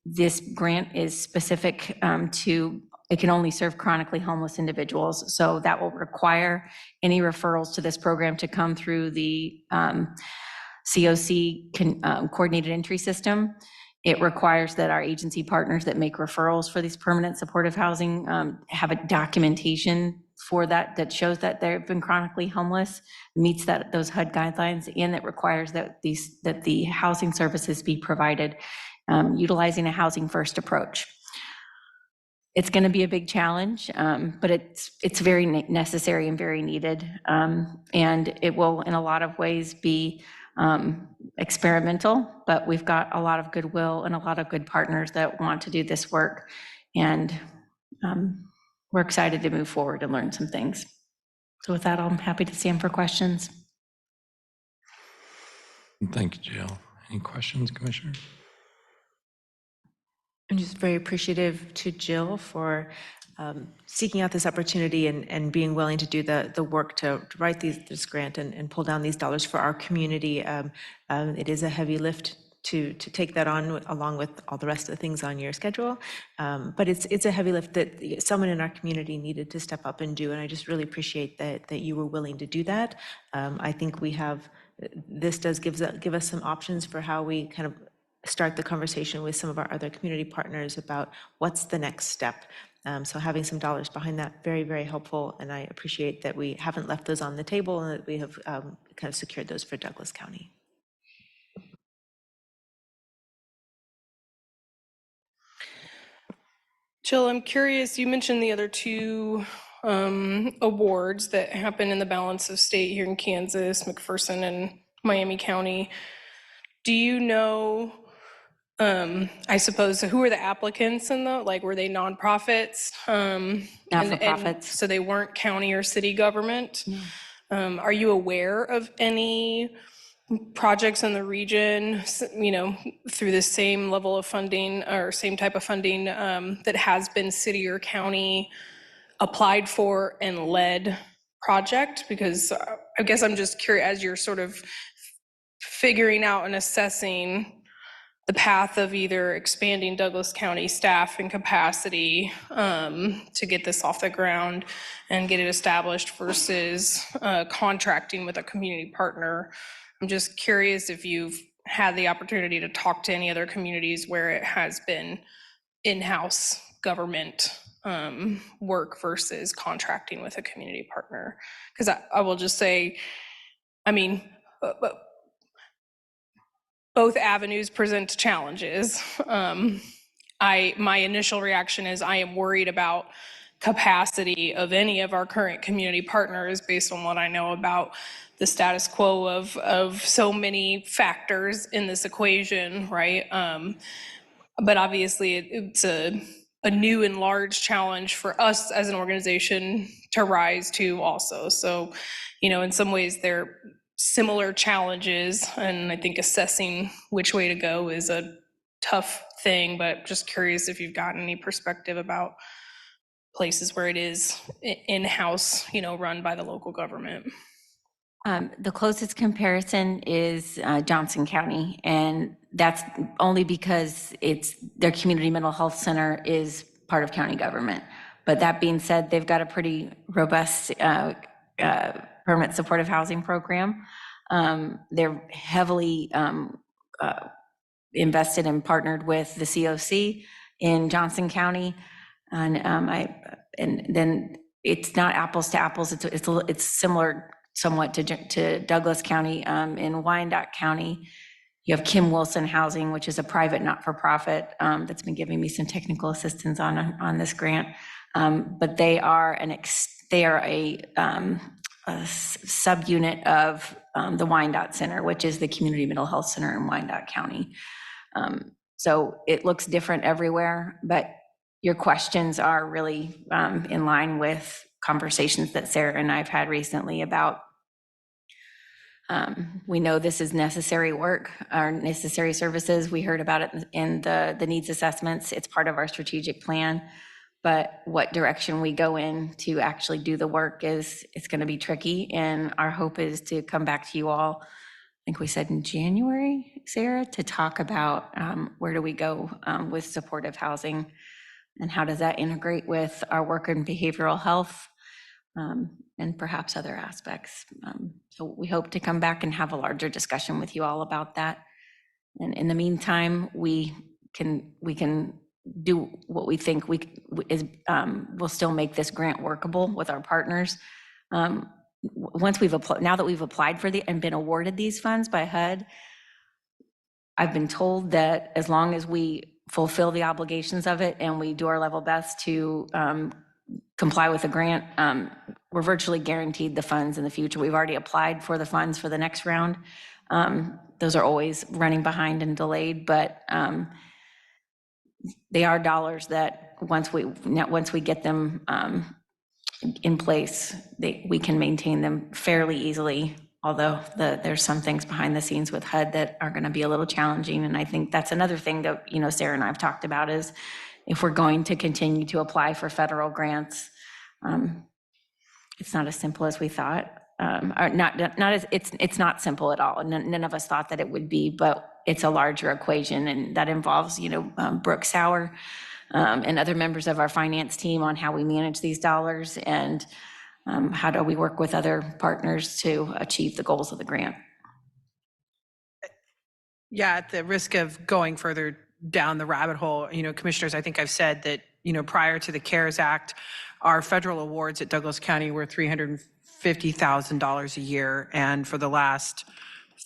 this grant is specific it can only serve chronically homeless individuals. So that will require any referrals to this program to come through the COC coordinated entry system. It requires that our agency partners that make referrals for these permanent supportive housing have a documentation for that shows that they've been chronically homeless, meets those HUD guidelines, and that requires that the housing services be provided utilizing a housing first approach. It's going to be a big challenge, but it's very necessary and very needed, and it will in a lot of ways be experimental, but we've got a lot of goodwill and a lot of good partners that want to do this work, and we're excited to move forward and learn some things. So with that, I'm happy to stand for questions. Thank you, Jill. Any questions, Commissioner? I'm just very appreciative to Jill for seeking out this opportunity and being willing to do the work to write this grant and pull down these dollars for our community. It is a heavy lift to take that on along with all the rest of the things on your schedule. But it's a heavy lift that someone in our community needed to step up and do. And I just really appreciate that you were willing to do that. I think this does give us some options for how we kind of start the conversation with some of our other community partners about what's the next step. So having some dollars behind that, very, very helpful. And I appreciate that we haven't left those on the table and that we have kind of secured those for Douglas County. Jill, I'm curious, you mentioned the other 2 awards that happen in the Balance of State here in Kansas, McPherson and Miami County. Do you know, I suppose, who are the applicants in the, like, were they nonprofits? Not-for-profits. So they weren't county or city government? No. Are you aware of any projects in the region, through the same level of funding or same type of funding that has been city or county applied for and led project? Because I guess I'm just curious, as you're sort of figuring out and assessing the path of either expanding Douglas County staff and capacity to get this off the ground and get it established versus contracting with a community partner. I'm just curious if you've had the opportunity to talk to any other communities where it has been in-house government work versus contracting with a community partner. Because I will just say, both avenues present challenges. My initial reaction is I am worried about capacity of any of our current community partners based on what I know about the status quo of so many factors in this equation, right? But obviously it's a new and large challenge for us as an organization to rise to also. So, in some ways they're similar challenges, and I think assessing which way to go is a tough thing, but just curious if you've gotten any perspective about places where it is in-house, run by the local government. The closest comparison is Johnson County, and that's only because their community mental health center is part of county government. But that being said, they've got a pretty robust permanent supportive housing program. They're heavily invested and partnered with the COC in Johnson County, and then it's not apples to apples. It's similar somewhat to Douglas County. In Wyandotte County, you have Kim Wilson Housing, which is a private not-for-profit that's been giving me some technical assistance on this grant. But they are a subunit of the Wyandotte Center, which is the community mental health center in Wyandotte County. So it looks different everywhere, but your questions are really in line with conversations that Sarah and I have had recently about, we know this is necessary work, our necessary services. We heard about it in the needs assessments. It's part of our strategic plan, but what direction we go in to actually do the work it's going to be tricky. And our hope is to come back to you all, I think we said in January, Sarah, to talk about where do we go with supportive housing and how does that integrate with our work in behavioral health and perhaps other aspects. So we hope to come back and have a larger discussion with you all about that. And in the meantime, we can do what we think will still make this grant workable with our partners. Once now that we've applied for and been awarded these funds by HUD, I've been told that as long as we fulfill the obligations of it and we do our level best to comply with the grant, we're virtually guaranteed the funds in the future. We've already applied for the funds for the next round. Those are always running behind and delayed, but they are dollars that once we get them in place, we can maintain them fairly easily, although there's some things behind the scenes with HUD that are going to be a little challenging. And I think that's another thing that, Sarah and I have talked about is if we're going to continue to apply for federal grants, it's not as simple as we thought. It's not simple at all. None of us thought that it would be, but it's a larger equation, and that involves, Brooke Sauer and other members of our finance team on how we manage these dollars and how do we work with other partners to achieve the goals of the grant. Yeah, at the risk of going further down the rabbit hole, commissioners, I think I've said that, prior to the CARES Act, our federal awards at Douglas County were $350,000 a year. And for the last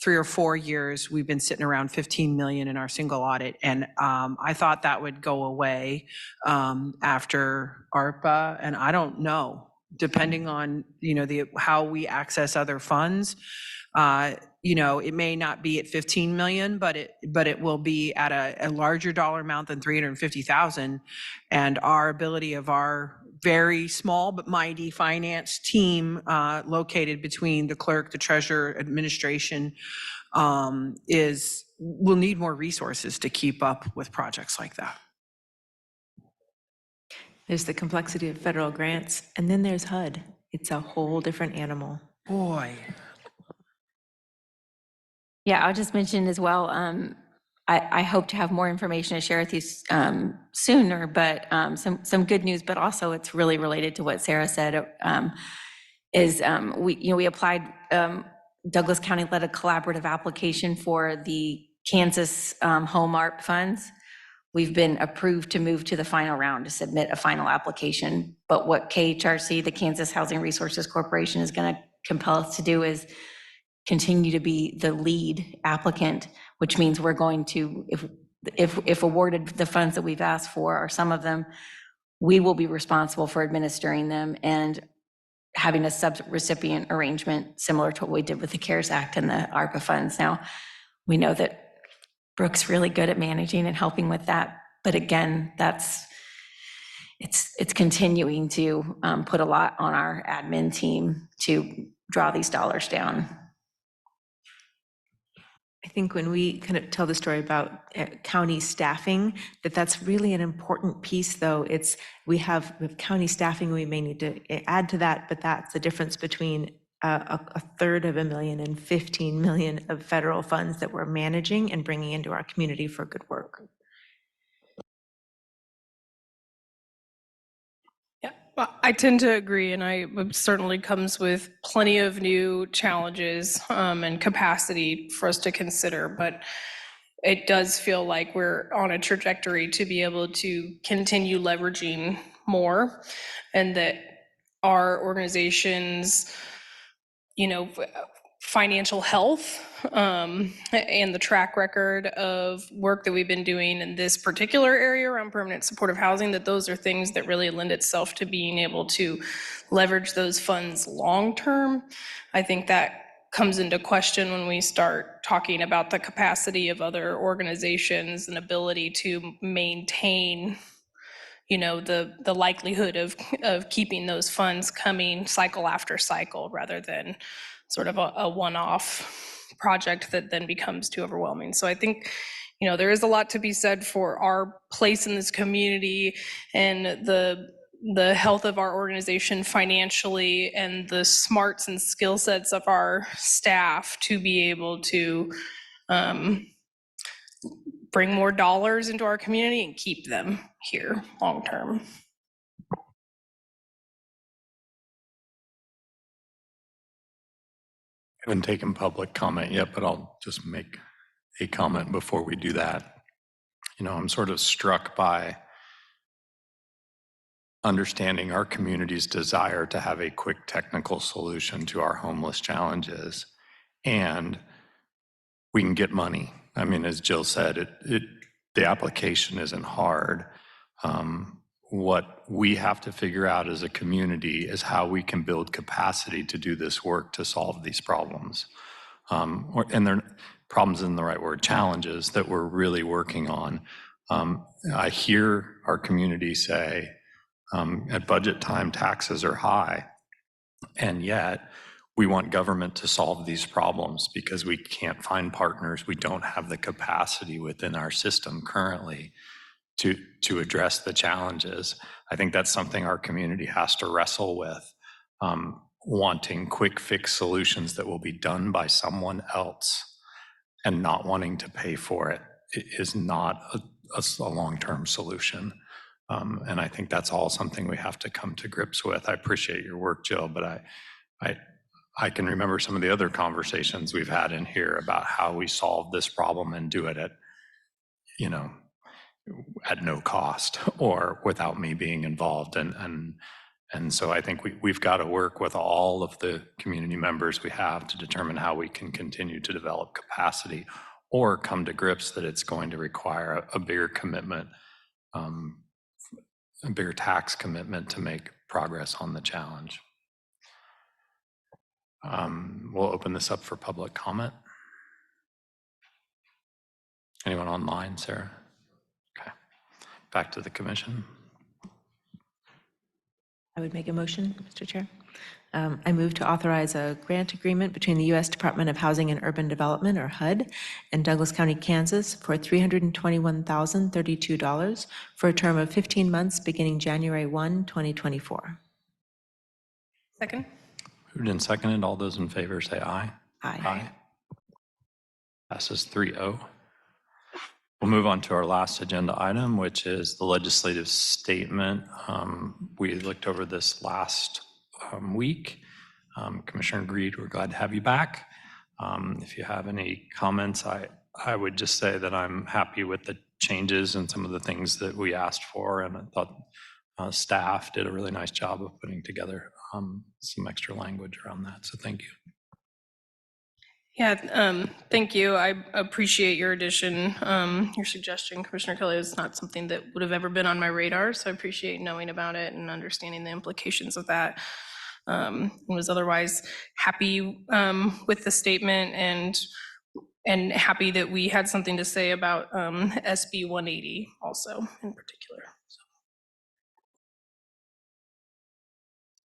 3 or 4 years, we've been sitting around 15 million in our single audit. And I thought that would go away after ARPA. And I don't know, depending on, how we access other funds, it may not be at 15 million, but it will be at a larger dollar amount than 350,000. And our ability of our very small but mighty finance team located between the clerk, the treasurer, administration will need more resources to keep up with projects like that. There's the complexity of federal grants, and then there's HUD. It's a whole different animal. Boy. Yeah, I'll just mention as well, I hope to have more information to share with you sooner, but some good news, but also it's really related to what Sarah said, we applied, Douglas County led a collaborative application for the Kansas Home ARP funds. We've been approved to move to the final round to submit a final application, but what KHRC, the Kansas Housing Resources Corporation, is going to compel us to do is continue to be the lead applicant, which means we're going to, if awarded the funds that we've asked for, or some of them, we will be responsible for administering them and having a sub-recipient arrangement similar to what we did with the CARES Act and the ARPA funds. Now, we know that Brooke's really good at managing and helping with that, but again, it's continuing to put a lot on our admin team to draw these dollars down. I think when we kind of tell the story about county staffing, that's really an important piece, though. We have county staffing, we may need to add to that, but that's the difference between a third of $1 million and $15 million of federal funds that we're managing and bringing into our community for good work. Yeah, well, I tend to agree, and it certainly comes with plenty of new challenges and capacity for us to consider, but it does feel like we're on a trajectory to be able to continue leveraging more, and that our organization's, financial health and the track record of work that we've been doing in this particular area around permanent supportive housing, that those are things that really lend itself to being able to leverage those funds long-term. I think that comes into question when we start talking about the capacity of other organizations and ability to maintain the likelihood of keeping those funds coming cycle after cycle, rather than sort of a one-off project that then becomes too overwhelming. So I think, there is a lot to be said for our place in this community and the health of our organization financially and the smarts and skill sets of our staff to be able to bring more dollars into our community and keep them here long term. I haven't taken public comment yet, but I'll just make a comment before we do that. I'm sort of struck by understanding our community's desire to have a quick technical solution to our homeless challenges, and we can get money. I mean, as Jill said, the application isn't hard. What we have to figure out as a community is how we can build capacity to do this work to solve these problems. And they're problems isn't the right word, challenges that we're really working on. I hear our community say, at budget time, taxes are high, and yet we want government to solve these problems because we can't find partners. We don't have the capacity within our system currently to address the challenges. I think that's something our community has to wrestle with. Wanting quick fix solutions that will be done by someone else and not wanting to pay for it is not a long-term solution. And I think that's all something we have to come to grips with. I appreciate your work, Jill, but I can remember some of the other conversations we've had in here about how we solve this problem and do it at no cost or without me being involved. And so I think we've got to work with all of the community members we have to determine how we can continue to develop capacity or come to grips that it's going to require a bigger commitment, a bigger tax commitment to make progress on the challenge. We'll open this up for public comment. Anyone online, Sarah? Okay. Back to the commission. I would make a motion, Mr. Chair. I move to authorize a grant agreement between the U.S. Department of Housing and Urban Development, or HUD, and Douglas County, Kansas, for $321,032 for a term of 15 months beginning January 1, 2024. Second. Moved and seconded. All those in favor say aye. Aye. Passes 3-0. We'll move on to our last agenda item, which is the legislative statement. We looked over this last week. Commissioner Greed, we're glad to have you back. If you have any comments, I would just say that I'm happy with the changes and some of the things that we asked for, and I thought staff did a really nice job of putting together some extra language around that, so thank you. Yeah, thank you. I appreciate your addition, your suggestion, Commissioner Kelly. It's not something that would have ever been on my radar, so I appreciate knowing about it and understanding the implications of that. Was otherwise happy with the statement and happy that we had something to say about SB 180 also in particular.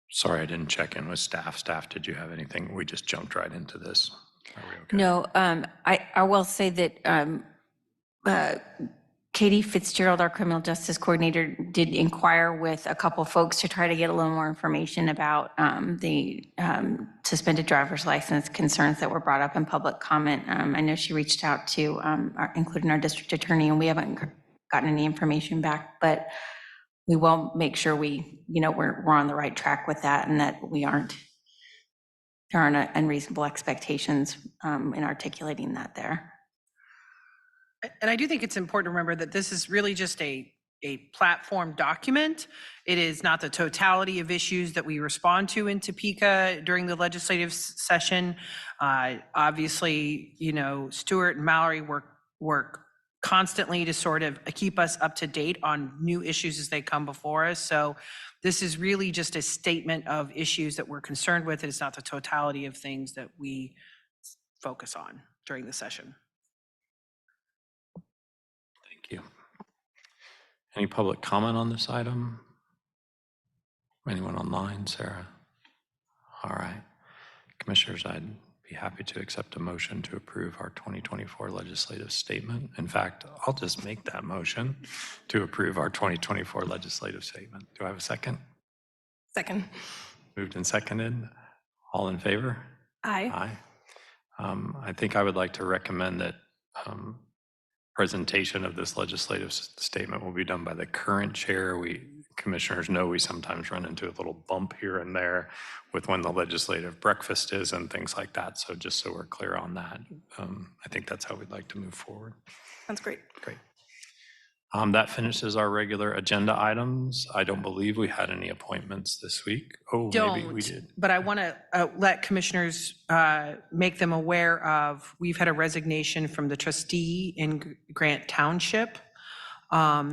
Sorry, I didn't check in with staff. Staff, did you have anything? We just jumped right into this. Are we okay? No, I will say that Katie Fitzgerald, our criminal justice coordinator, did inquire with a couple folks to try to get a little more information about the suspended driver's license concerns that were brought up in public comment. I know she reached out to, including our district attorney, and we haven't gotten any information back, but we will make sure we're on the right track with that and that there aren't unreasonable expectations in articulating that there. And I do think it's important to remember that this is really just a platform document. It is not the totality of issues that we respond to in Topeka during the legislative session. Obviously, Stuart and Mallory work constantly to sort of keep us up to date on new issues as they come before us. So this is really just a statement of issues that we're concerned with. It is not the totality of things that we focus on during the session. Thank you. Any public comment on this item? Anyone online, Sarah? All right. Commissioners, I'd be happy to accept a motion to approve our 2024 legislative statement. In fact, I'll just make that motion to approve our 2024 legislative statement. Do I have a second? Second. Moved and seconded. All in favor? Aye. Aye. I think I would like to recommend that presentation of this legislative statement will be done by the current chair. Commissioners know we sometimes run into a little bump here and there with when the legislative breakfast is and things like that. So just so we're clear on that, I think that's how we'd like to move forward. That's great. Great. That finishes our regular agenda items. I don't believe we had any appointments this week. Oh, maybe we did. But I want to let commissioners make them aware of, we've had a resignation from the trustee in Grant Township.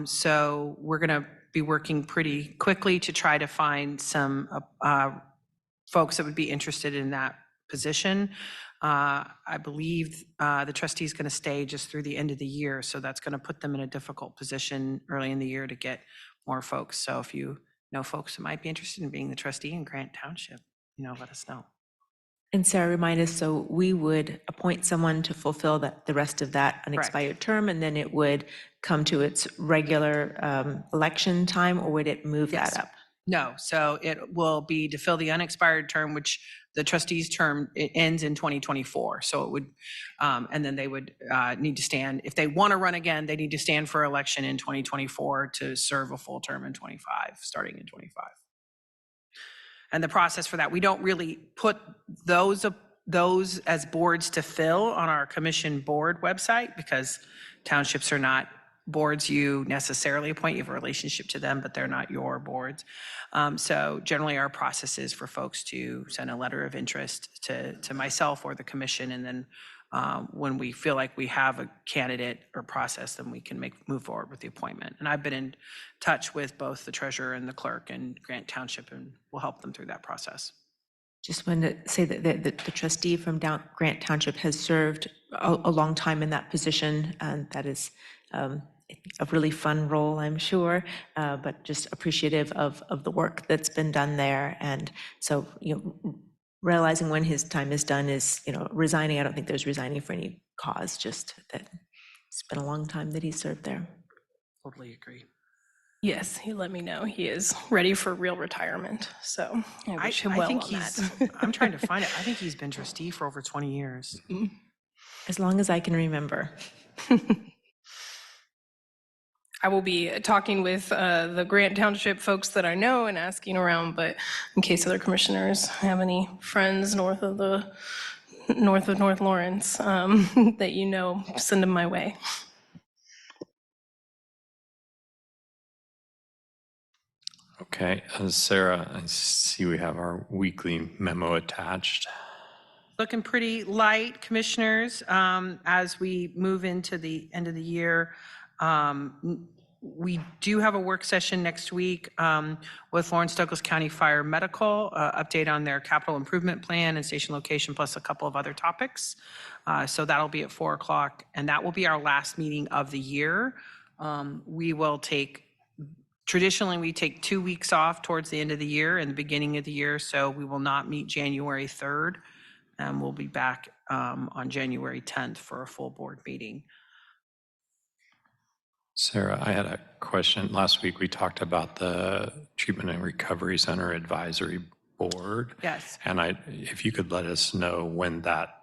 So we're going to be working pretty quickly to try to find some folks that would be interested in that position. I believe the trustee is going to stay just through the end of the year, so that's going to put them in a difficult position early in the year to get more folks. So if you know folks who might be interested in being the trustee in Grant Township, let us know. And Sarah, remind us, so we would appoint someone to fulfill the rest of that unexpired term, and then it would come to its regular election time, or would it move that up? No, so it will be to fill the unexpired term, which the trustee's term, it ends in 2024. So it would, and then they would need to stand, if they want to run again, they need to stand for election in 2024 to serve a full term in 25, starting in 25. And the process for that, we don't really put those as boards to fill on our commission board website, because townships are not boards you necessarily appoint. You have a relationship to them, but they're not your boards. So generally our process is for folks to send a letter of interest to myself or the commission, and then when we feel like we have a candidate or process, then we can move forward with the appointment. And I've been in touch with both the treasurer and the clerk in Grant Township, and we'll help them through that process. Just wanted to say that the trustee from Grant Township has served a long time in that position, and that is a really fun role, I'm sure, but just appreciative of the work that's been done there. And so, realizing when his time is done is, resigning. I don't think there's resigning for any cause, just that it's been a long time that he served there. Totally agree. Yes, he let me know he is ready for real retirement. So I wish him well on that. I'm trying to find it. I think he's been trustee for over 20 years. As long as I can remember. I will be talking with the Grant Township folks that I know and asking around, but in case other commissioners have any friends north of North Lawrence that send them my way. Okay, Sarah, I see we have our weekly memo attached. Looking pretty light, commissioners, as we move into the end of the year. We do have a work session next week with Lawrence Douglas County Fire Medical, update on their capital improvement plan and station location, plus a couple of other topics. So that'll be at 4 o'clock, and that will be our last meeting of the year. We will take, traditionally, we take 2 weeks off towards the end of the year and the beginning of the year, so we will not meet January 3rd. And we'll be back on January 10th for a full board meeting. Sarah, I had a question. Last week, we talked about the Treatment and Recovery Center Advisory Board. Yes. And if you could let us know when that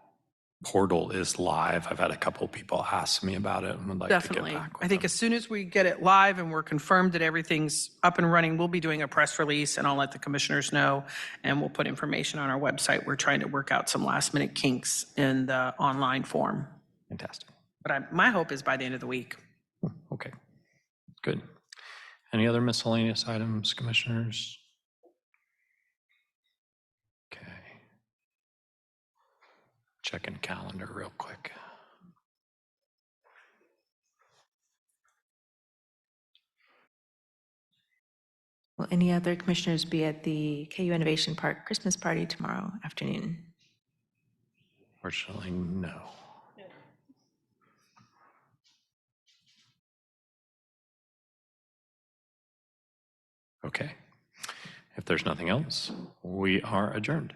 portal is live. I've had a couple people ask me about it and would like Definitely. to get back with I think them. as soon as we get it live and we're confirmed that everything's up and running, we'll be doing a press release and I'll let the commissioners know and we'll put information on our website. We're trying to work out some last minute kinks in the online form. Fantastic. But my hope is by the end of the week. Okay, good. Any other miscellaneous items, commissioners? Okay. Checking calendar real quick. Will any other commissioners be at the KU Innovation Park Christmas party tomorrow afternoon? Fortunately, no. Okay. If there's nothing else, we are adjourned.